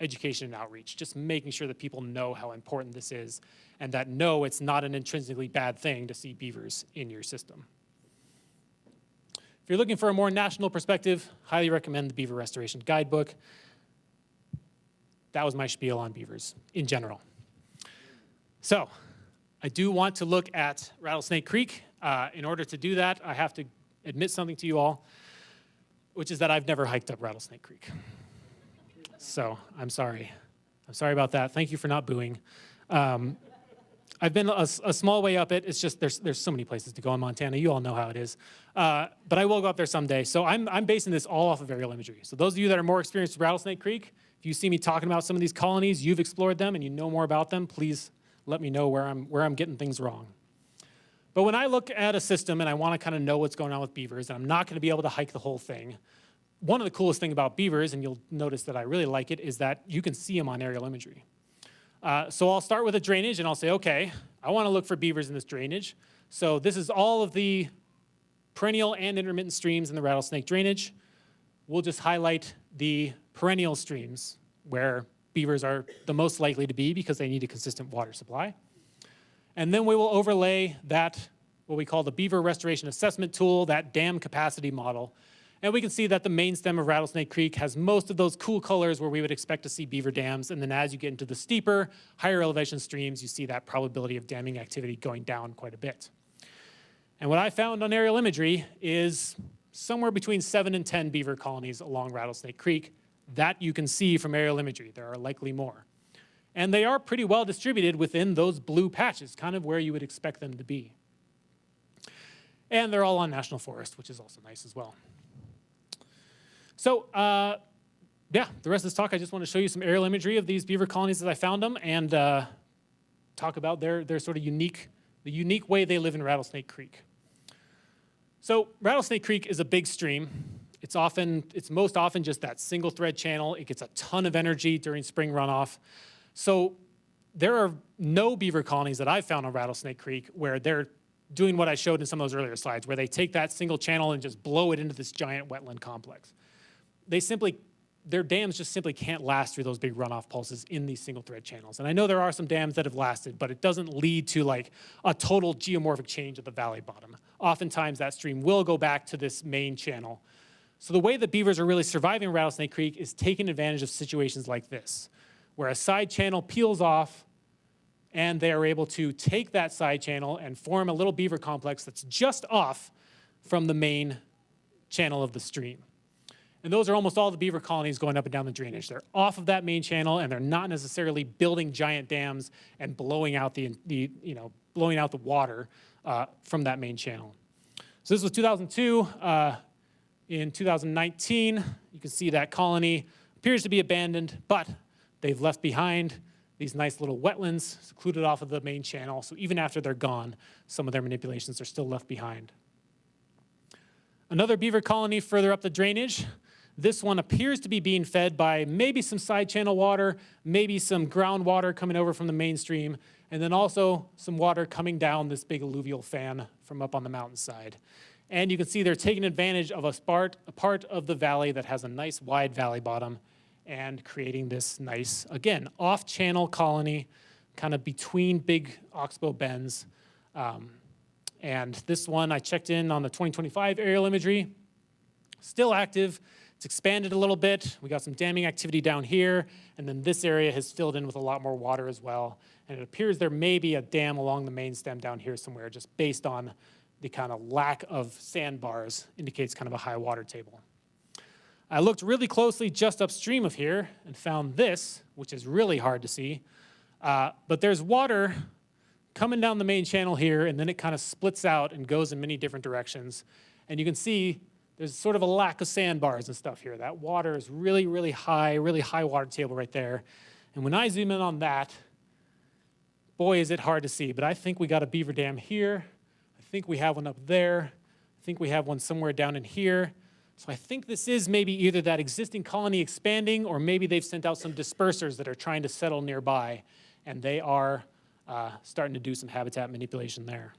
S2: education and outreach, just making sure that people know how important this is, and that no, it's not an intrinsically bad thing to see beavers in your system. If you're looking for a more national perspective, highly recommend the Beaver Restoration Guidebook. that was my spiel on beavers in general. So I do want to look at Rattlesnake Creek. In order to do that, I have to admit something to you all, which is that I've never hiked up Rattlesnake Creek. So I'm sorry. I'm sorry about that. Thank you for not booing. I've been a small way up it. It's just there's so many places to go in Montana. You all know how it is. But I will go up there someday. So I'm basing this all off of aerial imagery. So those of you that are more experienced with Rattlesnake Creek, if you see me talking about some of these colonies, you've explored them and you know more about them, please let me know where I'm getting things wrong. But when I look at a system and I want to kind of know what's going on with beavers, and I'm not going to be able to hike the whole thing, one of the coolest things about beavers, and you'll notice that I really like it, is that you can see them on aerial imagery. So I'll start with a drainage, and I'll say, okay, I want to look for beavers in this drainage. So this is all of the perennial and intermittent streams in the Rattlesnake drainage. We'll just highlight the perennial streams where beavers are the most likely to be because they need a consistent water supply. And then we will overlay that, what we call the Beaver Restoration Assessment Tool, that dam capacity model. And we can see that the main stem of Rattlesnake Creek has most of those cool colors where we would expect to see beaver dams. And then as you get into the steeper, higher elevation streams, you see that probability of damming activity going down quite a bit. And what I found on aerial imagery is somewhere between 7 and 10 beaver colonies along Rattlesnake Creek. That you can see from aerial imagery. There are likely more. And they are pretty well distributed within those blue patches, kind of where you would expect them to be. And they're all on national forest, which is also nice as well. So, yeah, the rest of this talk, I just want to show you some aerial imagery of these beaver colonies as I found them and talk about their sort of the unique way they live in Rattlesnake Creek. So Rattlesnake Creek is a big stream. It's most often just that single thread channel. It gets a ton of energy during spring runoff. So there are no beaver colonies that I've found on Rattlesnake Creek where they're doing what I showed in some of those earlier slides, where they take that single channel and just blow it into this giant wetland complex. Their dams just simply can't last through those big runoff pulses in these single thread channels. And I know there are some dams that have lasted, but it doesn't lead to like a total geomorphic change at the valley bottom. Oftentimes that stream will go back to this main channel. So the way that beavers are really surviving Rattlesnake Creek is taking advantage of situations like this, where a side channel peels off and they are able to take that side channel and form a little beaver complex that's just off from the main channel of the stream. And those are almost all the beaver colonies going up and down the drainage. They're off of that main channel and they're not necessarily building giant dams and blowing out the water from that main channel. So this was 2002. In 2019, you can see that colony appears to be abandoned, but they've left behind these nice little wetlands secluded off of the main channel. So even after they're gone, some of their manipulations are still left behind. Another beaver colony further up the drainage. This one appears to be being fed by maybe some side channel water, maybe some groundwater coming over from the mainstream, and then also some water coming down this big alluvial fan from up on the mountainside. And you can see they're taking advantage of a part of the valley that has a nice wide valley bottom and creating this nice, again, off-channel colony kind of between big oxbow bends. And this one, I checked in on the 2025 aerial imagery, still active. It's expanded a little bit. We got some damming activity down here, and then this area has filled in with a lot more water as well. And it appears there may be a dam along the main stem down here somewhere, just based on the kind of lack of sandbars indicates kind of a high water table. I looked really closely just upstream of here and found this, which is really hard to see. But there's water coming down the main channel here, and then it kind of splits out and goes in many different directions. And you can see there's sort of a lack of sandbars and stuff here. That water is really, really high water table right there. And when I zoom in on that, boy, is it hard to see. But I think we got a beaver dam here. I think we have one up there. I think we have one somewhere down in here. So I think this is maybe either that existing colony expanding, or maybe they've sent out some dispersers that are trying to settle nearby, and they are starting to do some habitat manipulation there.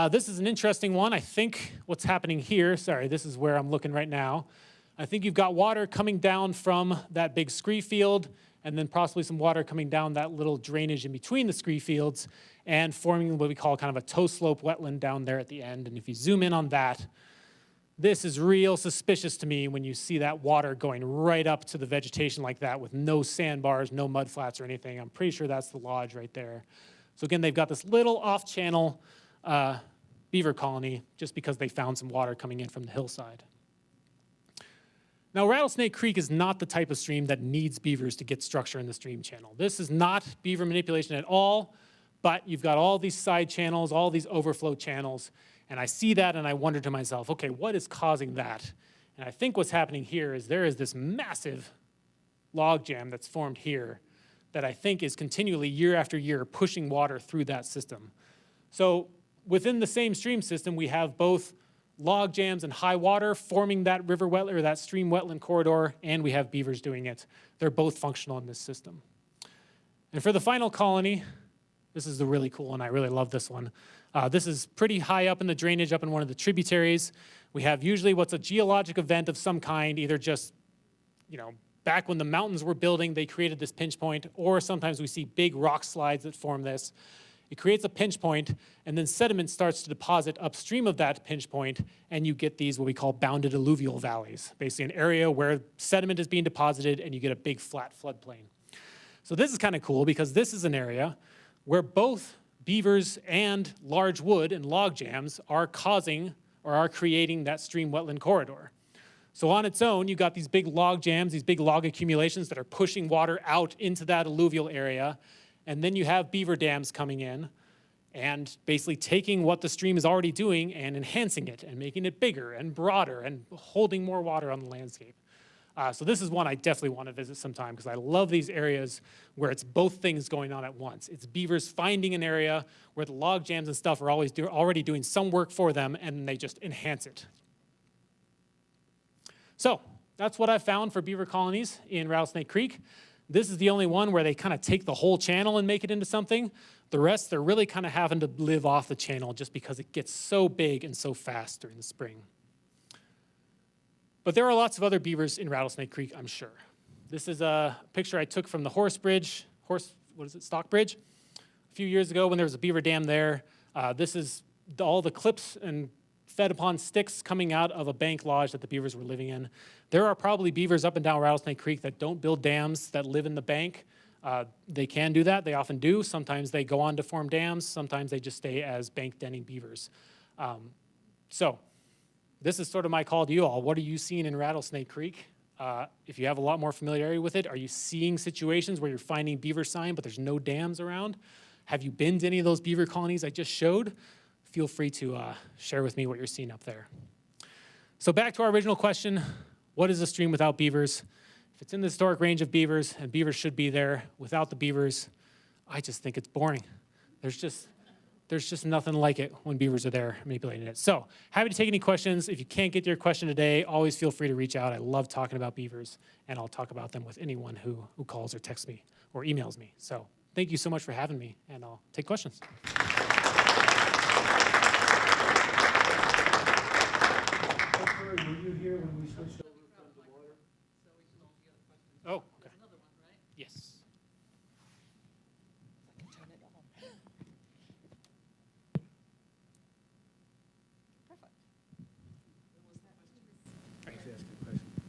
S2: This is an interesting one. I think what's happening here, sorry, this is where I'm looking right now. I think you've got water coming down from that big scree field, and then possibly some water coming down that little drainage in between the scree fields and forming what we call kind of a toe slope wetland down there at the end. And if you zoom in on that, This is real suspicious to me when you see that water going right up to the vegetation like that with no sandbars, no mud flats or anything. I'm pretty sure that's the lodge right there. So again, they've got this little off-channel beaver colony just because they found some water coming in from the hillside. Now, Rattlesnake Creek is not the type of stream that needs beavers to get structure in the stream channel. This is not beaver manipulation at all, but you've got all these side channels, all these overflow channels, and I see that and I wonder to myself, okay, what is causing that? And I think what's happening here is there is this massive log jam that's formed here that I think is continually, year after year, pushing water through that system. So within the same stream system, we have both log jams and high water forming that river wetland or that stream wetland corridor, and we have beavers doing it. They're both functional in this system. And for the final colony, this is the really cool one. I really love this one. This is pretty high up in the drainage, up in one of the tributaries. We have usually what's a geologic event of some kind, either just, back when the mountains were building, they created this pinch point, or sometimes we see big rock slides that form this. It creates a pinch point, and then sediment starts to deposit upstream of that pinch point, and you get these what we call bounded alluvial valleys, basically an area where sediment is being deposited, and you get a big flat floodplain. So this is kind of cool because this is an area where both beavers and large wood and log jams are causing or are creating that stream wetland corridor. So on its own, you got these big log jams, these big log accumulations that are pushing water out into that alluvial area. And then you have beaver dams coming in and basically taking what the stream is already doing and enhancing it and making it bigger and broader and holding more water on the landscape. So this is one I definitely want to visit sometime because I love these areas where it's both things going on at once. It's beavers finding an area where the log jams and stuff are already doing some work for them, and they just enhance it. So that's what I've found for beaver colonies in Rattlesnake Creek. This is the only one where they kind of take the whole channel and make it into something. The rest, they're really kind of having to live off the channel just because it gets so big and so fast during the spring. But there are lots of other beavers in Rattlesnake Creek, I'm sure. This is a picture I took from the Stock Bridge, a few years ago when there was a beaver dam there. This is all the clips and fed upon sticks coming out of a bank lodge that the beavers were living in. There are probably beavers up and down Rattlesnake Creek that don't build dams, that live in the bank. They can do that, they often do. Sometimes they go on to form dams, sometimes they just stay as bank denning beavers. So this is sort of my call to you all. What are you seeing in Rattlesnake Creek? If you have a lot more familiarity with it, are you seeing situations where you're finding beaver sign but there's no dams around? Have you been to any of those beaver colonies I just showed? Feel free to share with me what you're seeing up there. So back to our original question, what is a stream without beavers? If it's in the historic range of beavers and beavers should be there, without the beavers, I just think it's boring. There's just nothing like it when beavers are there manipulating it. So happy to take any questions. If you can't get to your question today, always feel free to reach out. I love talking about beavers, and I'll talk about them with anyone who calls or texts me or emails me. So thank you so much for having me, and I'll take questions.
S3: Were you here when we switched over from the water?
S2: Oh, okay. Yes.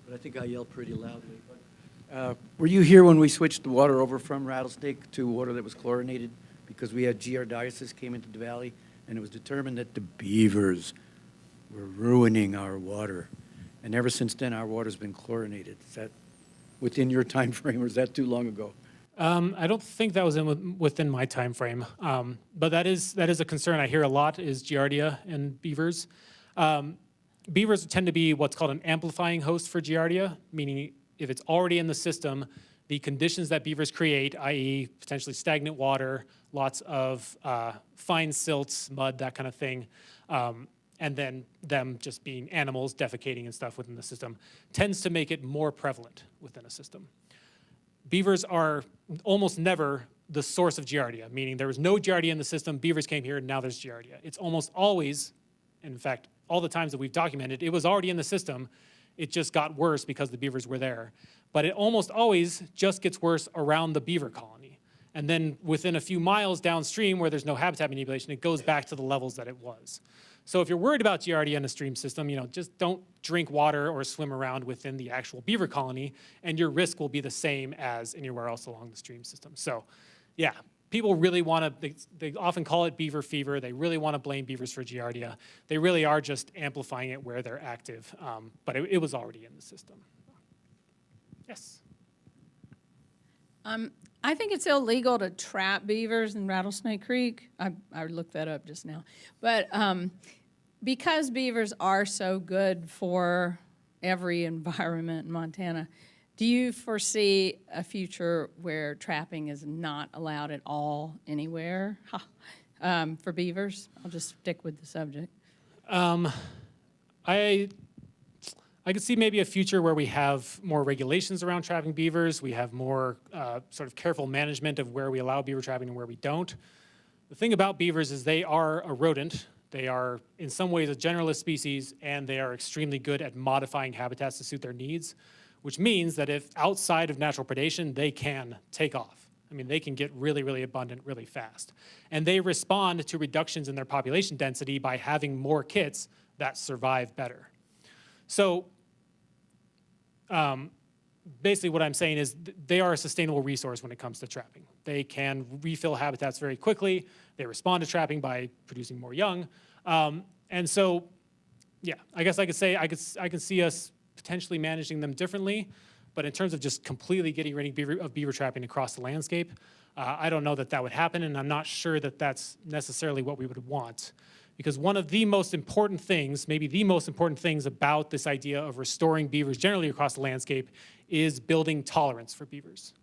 S3: But I think I yelled pretty loudly. Were you here when we switched the water over from Rattlesnake to water that was chlorinated? Because we had giardiasis came into the valley, and it was determined that the beavers were ruining our water. And ever since then, our water's been chlorinated. Is that within your time frame, or is that too long ago?
S2: I don't think that was within my time frame, but that is a concern I hear a lot is giardia in beavers. Beavers tend to be what's called an amplifying host for giardia, meaning if it's already in the system, the conditions that beavers create, i.e. potentially stagnant water, lots of fine silts, mud, that kind of thing, and then them just being animals, defecating and stuff within the system, tends to make it more prevalent within a system. Beavers are almost never the source of giardia, meaning there was no giardia in the system, beavers came here, and now there's giardia. It's almost always, in fact, all the times that we've documented, it was already in the system, it just got worse because the beavers were there. But it almost always just gets worse around the beaver colony. And then within a few miles downstream where there's no habitat manipulation, it goes back to the levels that it was. So if you're worried about Giardia in a stream system, just don't drink water or swim around within the actual beaver colony, and your risk will be the same as anywhere else along the stream system. So yeah, people really want to, they often call it beaver fever. They really want to blame beavers for Giardia. They really are just amplifying it where they're active, but it was already in the system. Yes?
S4: I think it's illegal to trap beavers in Rattlesnake Creek. I looked that up just now. But because beavers are so good for every environment in Montana, do you foresee a future where trapping is not allowed at all anywhere for beavers? I'll just stick with the subject.
S2: I could see maybe a future where we have more regulations around trapping beavers. We have more sort of careful management of where we allow beaver trapping and where we don't. The thing about beavers is they are a rodent. They are, in some ways, a generalist species, and they are extremely good at modifying habitats to suit their needs, which means that if outside of natural predation, they can take off. I mean, they can get really, really abundant really fast. And they respond to reductions in their population density by having more kits that survive better. So basically what I'm saying is they are a sustainable resource when it comes to trapping. They can refill habitats very quickly. They respond to trapping by producing more young. And so, yeah, I guess I could say I can see us potentially managing them differently, but in terms of just completely getting rid of beaver trapping across the landscape, I don't know that that would happen, and I'm not sure that that's necessarily what we would want. Because one of the most important things, maybe the most important things about this idea of restoring beavers generally across the landscape is building tolerance for beavers.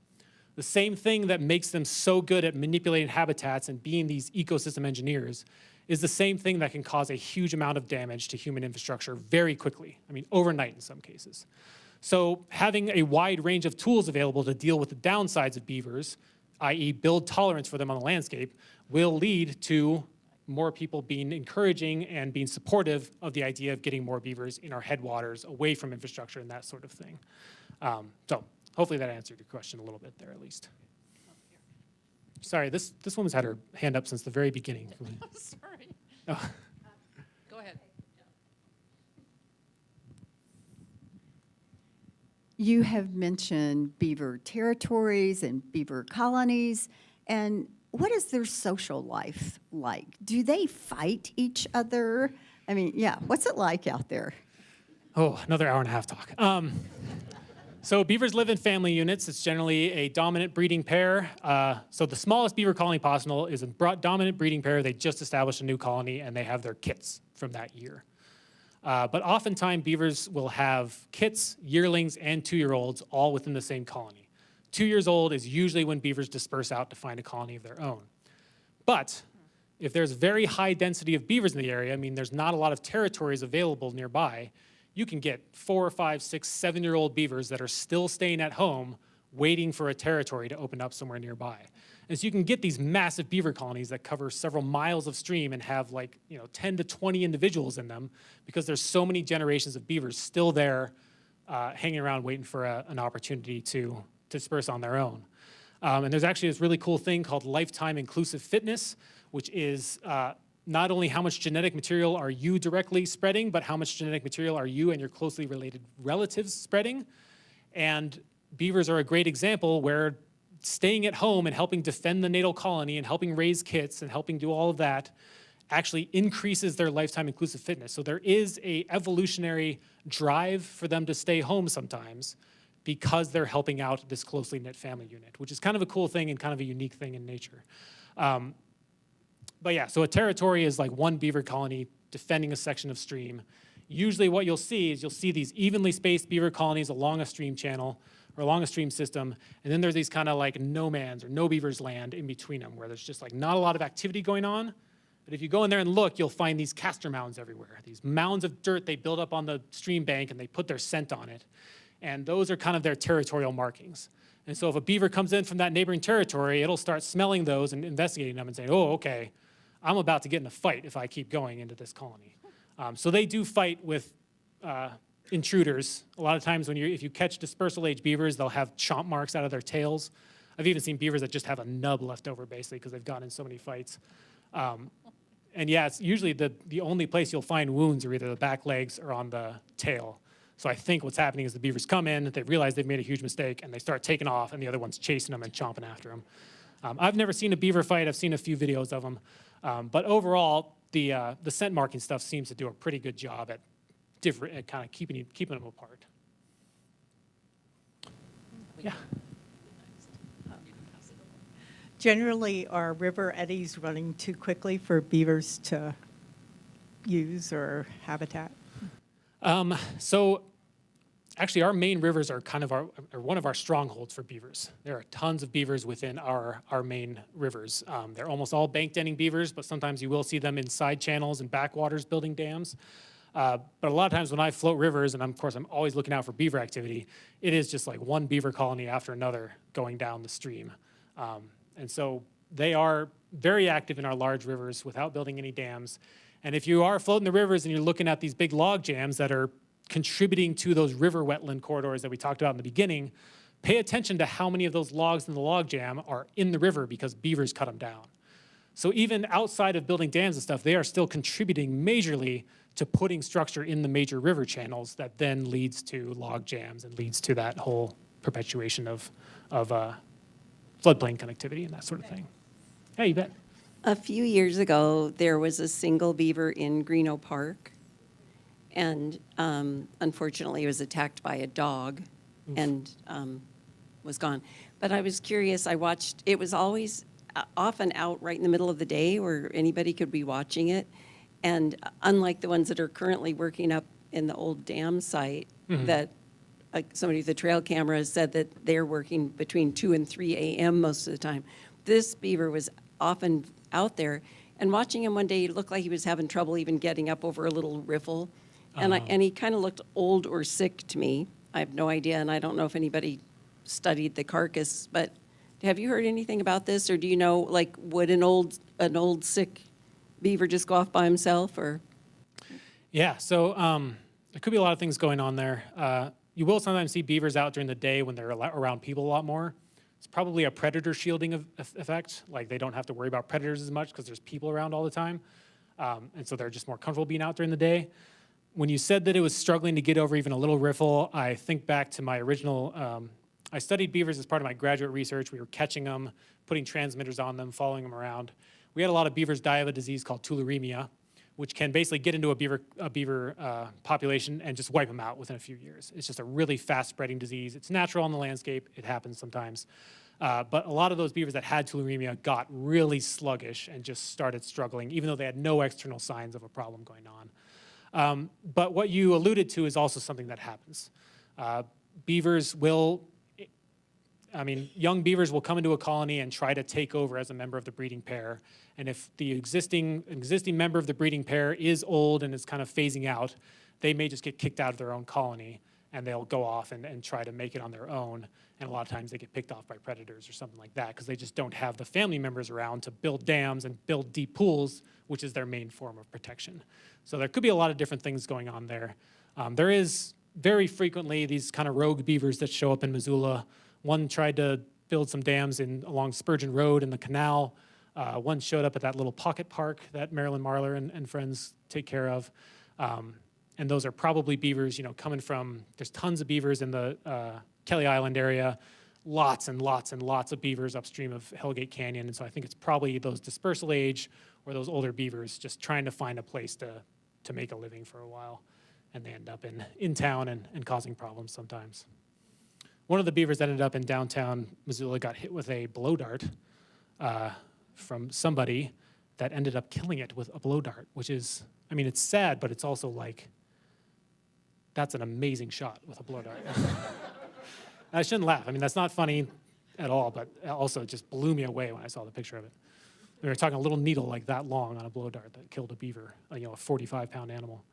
S2: The same thing that makes them so good at manipulating habitats and being these ecosystem engineers is the same thing that can cause a huge amount of damage to human infrastructure very quickly. I mean, overnight in some cases. So having a wide range of tools available to deal with the downsides of beavers, i.e. build tolerance for them on the landscape, will lead to more people being encouraging and being supportive of the idea of getting more beavers in our headwaters, away from infrastructure and that sort of thing. So hopefully that answered your question a little bit there, at least. Sorry, this woman's had her hand up since the very beginning.
S1: Sorry.
S2: Oh.
S1: Go ahead.
S5: You have mentioned beaver territories and beaver colonies, and what is their social life like? Do they fight each other? I mean, yeah, what's it like out there?
S2: Oh, another hour and a half talk. So beavers live in family units. It's generally a dominant breeding pair. So the smallest beaver colony possible is a dominant breeding pair. They just established a new colony, and they have their kits from that year. But oftentimes, beavers will have kits, yearlings, and 2-year-olds all within the same colony. 2 years old is usually when beavers disperse out to find a colony of their own. But if there's very high density of beavers in the area, I mean, there's not a lot of territories available nearby, you can get 4, 5, 6, 7-year-old beavers that are still staying at home waiting for a territory to open up somewhere nearby. And so you can get these massive beaver colonies that cover several miles of stream and have 10 to 20 individuals in them because there's so many generations of beavers still there hanging around waiting for an opportunity to disperse on their own. And there's actually this really cool thing called lifetime inclusive fitness, which is not only how much genetic material are you directly spreading, but how much genetic material are you and your closely related relatives spreading. And beavers are a great example where staying at home and helping defend the natal colony and helping raise kits and helping do all of that actually increases their lifetime inclusive fitness. So there is a evolutionary drive for them to stay home sometimes because they're helping out this closely knit family unit, which is kind of a cool thing and kind of a unique thing in nature. But yeah, so a territory is like one beaver colony defending a section of stream. Usually what you'll see is you'll see these evenly spaced beaver colonies along a stream channel or along a stream system, and then there's these kind of like no man's or no beaver's land in between them where there's just like not a lot of activity going on. But if you go in there and look, you'll find these castor mounds everywhere, these mounds of dirt they build up on the stream bank and they put their scent on it. And those are kind of their territorial markings. And so if a beaver comes in from that neighboring territory, it'll start smelling those and investigating them and saying, oh, okay, I'm about to get in a fight if I keep going into this colony. So they do fight with intruders. A lot of times if you catch dispersal age beavers, they'll have chomp marks out of their tails. I've even seen beavers that just have a nub left over, basically, because they've gotten in so many fights. And yeah, it's usually the only place you'll find wounds are either the back legs or on the tail. So I think what's happening is the beavers come in, they realize they've made a huge mistake, and they start taking off, and the other one's chasing them and chomping after them. I've never seen a beaver fight. I've seen a few videos of them. But overall, the scent marking stuff seems to do a pretty good job at kind of keeping them apart. Yeah.
S6: Generally, are river eddies running too quickly for beavers to use or habitat?
S2: So actually, our main rivers are kind of are one of our strongholds for beavers. There are tons of beavers within our main rivers. They're almost all bank denning beavers, but sometimes you will see them in side channels and backwaters building dams. But a lot of times when I float rivers, and of course I'm always looking out for beaver activity, it is just like one beaver colony after another going down the stream. And so they are very active in our large rivers without building any dams. And if you are floating the rivers and you're looking at these big log jams that are contributing to those river wetland corridors that we talked about in the beginning, pay attention to how many of those logs in the log jam are in the river because beavers cut them down. So even outside of building dams and stuff, they are still contributing majorly to putting structure in the major river channels that then leads to log jams and leads to that whole perpetuation of floodplain connectivity and that sort of thing. Yeah, you bet.
S7: A few years ago, there was a single beaver in Greeno Park, and unfortunately, it was attacked by a dog and was gone. But I was curious. I watched. It was always often out right in the middle of the day where anybody could be watching it. And unlike the ones that are currently working up in the old dam site, that somebody with a trail camera said that they're working between 2 and 3 a.m. most of the time. This beaver was often out there, and watching him one day, he looked like he was having trouble even getting up over a little riffle, and and he kind of looked old or sick to me. I have no idea, and I don't know if anybody studied the carcass, but have you heard anything about this, or do you know, like, would an old sick beaver just go off by himself, or?
S2: Yeah, so there could be a lot of things going on there. You will sometimes see beavers out during the day when they're around people a lot more. It's probably a predator shielding effect. Like they don't have to worry about predators as much because there's people around all the time. And so they're just more comfortable being out during the day. When you said that it was struggling to get over even a little riffle, I think back to my original, I studied beavers as part of my graduate research. We were catching them, putting transmitters on them, following them around. We had a lot of beavers die of a disease called tularemia, which can basically get into a beaver population and just wipe them out within a few years. It's just a really fast-spreading disease. It's natural on the landscape. It happens sometimes. But a lot of those beavers that had tularemia got really sluggish and just started struggling, even though they had no external signs of a problem going on. But what you alluded to is also something that happens. Beavers will, young beavers will come into a colony and try to take over as a member of the breeding pair. And if the existing member of the breeding pair is old and is kind of phasing out, they may just get kicked out of their own colony and they'll go off and try to make it on their own. And a lot of times they get picked off by predators or something like that because they just don't have the family members around to build dams and build deep pools, which is their main form of protection. So there could be a lot of different things going on there. There is very frequently these kind of rogue beavers that show up in Missoula. One tried to build some dams along Spurgeon Road in the canal. One showed up at that little pocket park that Marilyn Marler and friends take care of. And those are probably beavers, coming from, there's tons of beavers in the Kelly Island area, lots and lots and lots of beavers upstream of Hellgate Canyon. And so I think it's probably those dispersal age or those older beavers just trying to find a place to make a living for a while. And they end up in town and causing problems sometimes. One of the beavers that ended up in downtown Missoula got hit with a blow dart from somebody that ended up killing it with a blow dart, which is, it's sad, but it's also like, that's an amazing shot with a blow dart. I shouldn't laugh. That's not funny at all, but also it just blew me away when I saw the picture of it. We were talking a little needle like that long on a blow dart that killed a beaver, a 45-pound animal.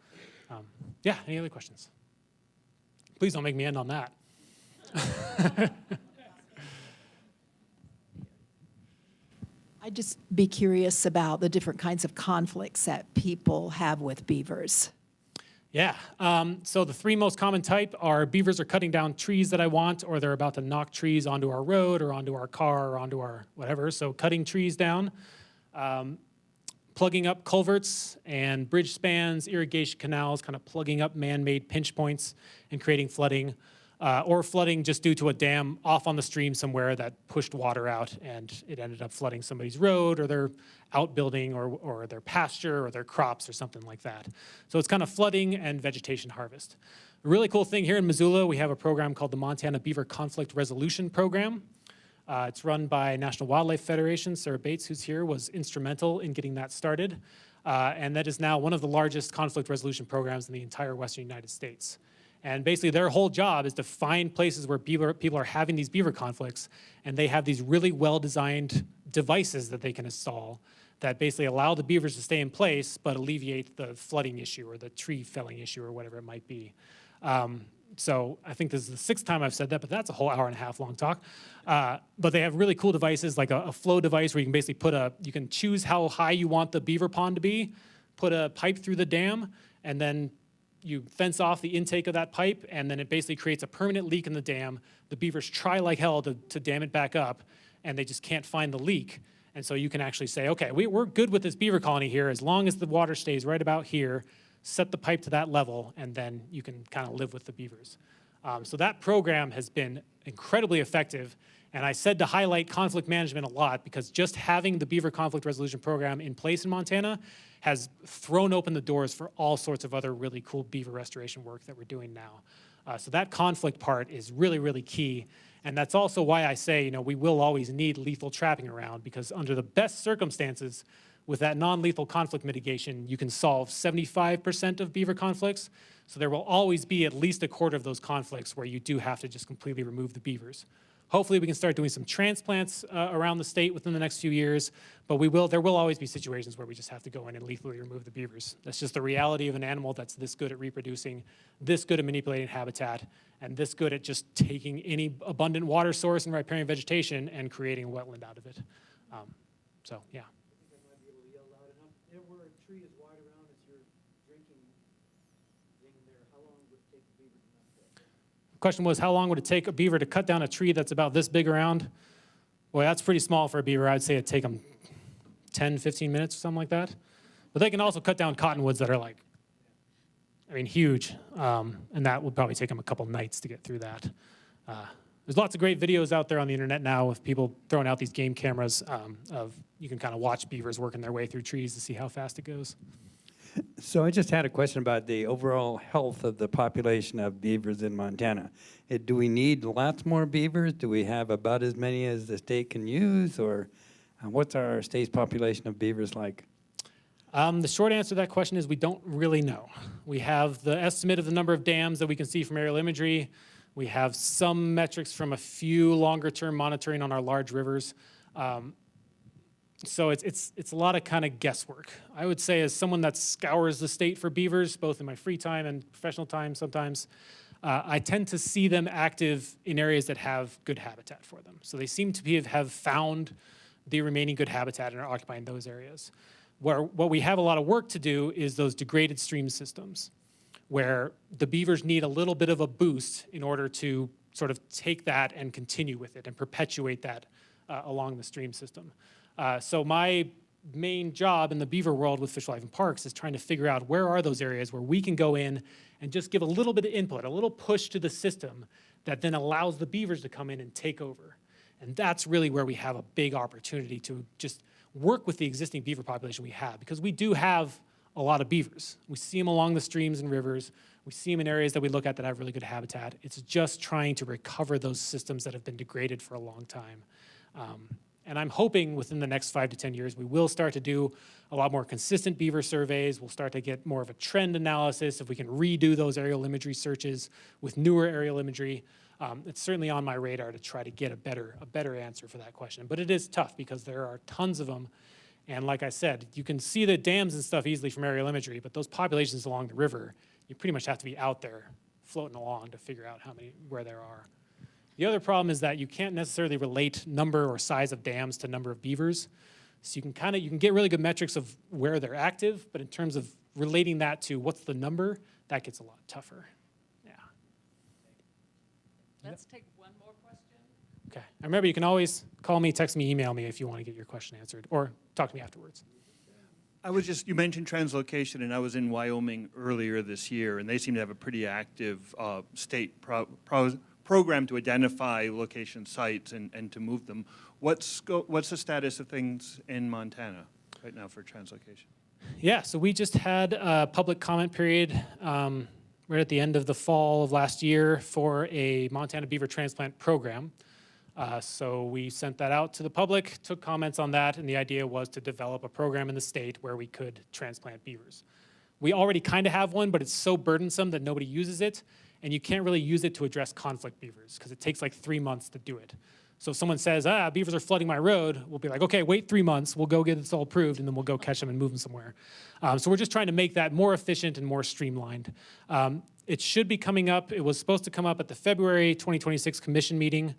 S2: Yeah, any other questions? Please don't make me end on that.
S8: I'd just be curious about the different kinds of conflicts that people have with beavers.
S2: Yeah. So the three most common type are beavers are cutting down trees that I want, or they're about to knock trees onto our road or onto our car or onto our whatever. So cutting trees down, plugging up culverts and bridge spans, irrigation canals, kind of plugging up man-made pinch points and creating flooding, or flooding just due to a dam off on the stream somewhere that pushed water out and it ended up flooding somebody's road or their outbuilding or their pasture or their crops or something like that. So it's kind of flooding and vegetation harvest. A really cool thing here in Missoula, we have a program called the Montana Beaver Conflict Resolution Program. It's run by National Wildlife Federation. Sarah Bates, who's here, was instrumental in getting that started. And that is now one of the largest conflict resolution programs in the entire Western United States. And basically their whole job is to find places where people are having these beaver conflicts, and they have these really well-designed devices that they can install that basically allow the beavers to stay in place but alleviate the flooding issue or the tree felling issue or whatever it might be. So I think this is the sixth time I've said that, but that's a whole hour and a half long talk. But they have really cool devices like a flow device where you can basically you can choose how high you want the beaver pond to be, put a pipe through the dam, and then you fence off the intake of that pipe, and then it basically creates a permanent leak in the dam. The beavers try like hell to dam it back up, and they just can't find the leak. And so you can actually say, okay, we're good with this beaver colony here as long as the water stays right about here, set the pipe to that level, and then you can kind of live with the beavers. So that program has been incredibly effective. And I said to highlight conflict management a lot because just having the Beaver Conflict Resolution Program in place in Montana has thrown open the doors for all sorts of other really cool beaver restoration work that we're doing now. So that conflict part is really, really key. And that's also why I say, we will always need lethal trapping around, because under the best circumstances, with that non-lethal conflict mitigation, you can solve 75% of beaver conflicts. So there will always be at least a quarter of those conflicts where you do have to just completely remove the beavers. Hopefully we can start doing some transplants around the state within the next few years, but there will always be situations where we just have to go in and lethally remove the beavers. That's just the reality of an animal that's this good at reproducing, this good at manipulating habitat, and this good at just taking any abundant water source and riparian vegetation and creating a wetland out of it. So, yeah.
S3: Where a tree is wide around as you're drinking thing there, how long would it take the beaver to knock that?
S2: The question was, how long would it take a beaver to cut down a tree that's about this big around? Boy, that's pretty small for a beaver. I'd say it'd take them 10, 15 minutes or something like that. But they can also cut down cottonwoods that are huge. And that would probably take them a couple nights to get through that. There's lots of great videos out there on the internet now of people throwing out these game cameras you can kind of watch beavers working their way through trees to see how fast it goes.
S9: So I just had a question about the overall health of the population of beavers in Montana. Do we need lots more beavers? Do we have about as many as the state can use? Or what's our state's population of beavers like?
S2: The short answer to that question is we don't really know. We have the estimate of the number of dams that we can see from aerial imagery. We have some metrics from a few longer-term monitoring on our large rivers. So it's a lot of kind of guesswork. I would say as someone that scours the state for beavers, both in my free time and professional time sometimes, I tend to see them active in areas that have good habitat for them. So they seem to have found the remaining good habitat and are occupying those areas. What we have a lot of work to do is those degraded stream systems, where the beavers need a little bit of a boost in order to sort of take that and continue with it and perpetuate that along the stream system. So my main job in the beaver world with Fish, Life, and Parks is trying to figure out where are those areas where we can go in and just give a little bit of input, a little push to the system that then allows the beavers to come in and take over. And that's really where we have a big opportunity to just work with the existing beaver population we have, because we do have a lot of beavers. We see them along the streams and rivers. We see them in areas that we look at that have really good habitat. It's just trying to recover those systems that have been degraded for a long time. And I'm hoping within the next 5 to 10 years, we will start to do a lot more consistent beaver surveys. We'll start to get more of a trend analysis if we can redo those aerial imagery searches with newer aerial imagery. It's certainly on my radar to try to get a better answer for that question. But it is tough because there are tons of them. And like I said, you can see the dams and stuff easily from aerial imagery, but those populations along the river, you pretty much have to be out there floating along to figure out where there are. The other problem is that you can't necessarily relate number or size of dams to number of beavers. So you can get really good metrics of where they're active, but in terms of relating that to what's the number, that gets a lot tougher. Yeah.
S4: Let's take one more question.
S2: Okay. And remember, you can always call me, text me, email me if you want to get your question answered, or talk to me afterwards.
S10: You mentioned translocation, and I was in Wyoming earlier this year, and they seem to have a pretty active state program to identify location sites and to move them. What's the status of things in Montana right now for translocation?
S2: Yeah, so we just had a public comment period right at the end of the fall of last year for a Montana beaver transplant program. So we sent that out to the public, took comments on that, and the idea was to develop a program in the state where we could transplant beavers. We already kind of have one, but it's so burdensome that nobody uses it, and you can't really use it to address conflict beavers because it takes like 3 months to do it. So if someone says, beavers are flooding my road, we'll be like, okay, wait 3 months, we'll go get this all approved, and then we'll go catch them and move them somewhere. So we're just trying to make that more efficient and more streamlined. It should be coming up, it was supposed to come up at the February 2026 commission meeting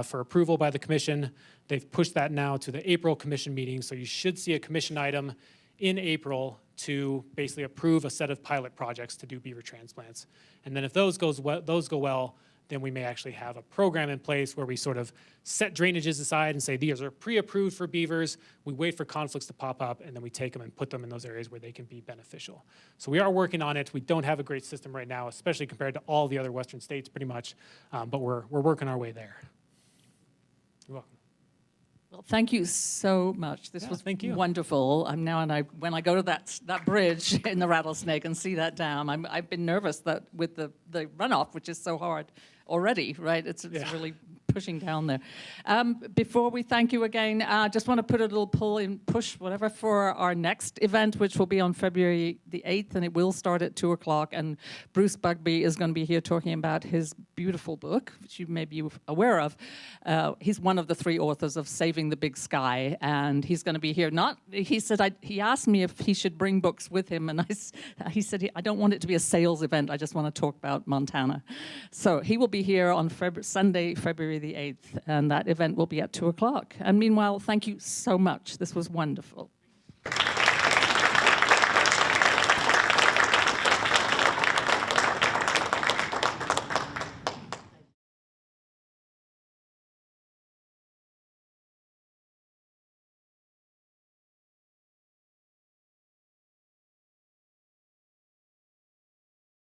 S2: for approval by the commission. They've pushed that now to the April commission meeting, so you should see a commission item in April to basically approve a set of pilot projects to do beaver transplants. And then if those go well, then we may actually have a program in place where we sort of set drainages aside and say these are pre-approved for beavers. We wait for conflicts to pop up, and then we take them and put them in those areas where they can be beneficial. So we are working on it. We don't have a great system right now, especially compared to all the other Western states pretty much, but we're working our way there. You're welcome.
S11: Well, thank you so much. This was
S2: thank you.
S11: wonderful. When I go to that bridge in the Rattlesnake and see that dam, I've been nervous that with the runoff, which is so hard already, right? It's really pushing down there. Before we thank you again, I just want to put a little push, whatever, for our next event, which will be on February the 8th, and it will start at 2 o'clock. And Bruce Bugby is going to be here talking about his beautiful book, which you may be aware of. He's one of the 3 authors of Saving the Big Sky, and he's going to be here. He asked me if he should bring books with him, and he said, I don't want it to be a sales event. I just want to talk about Montana. So he will be here on Sunday, February the 8th, and that event will be at 2 o'clock. And meanwhile, thank you so much. This was wonderful.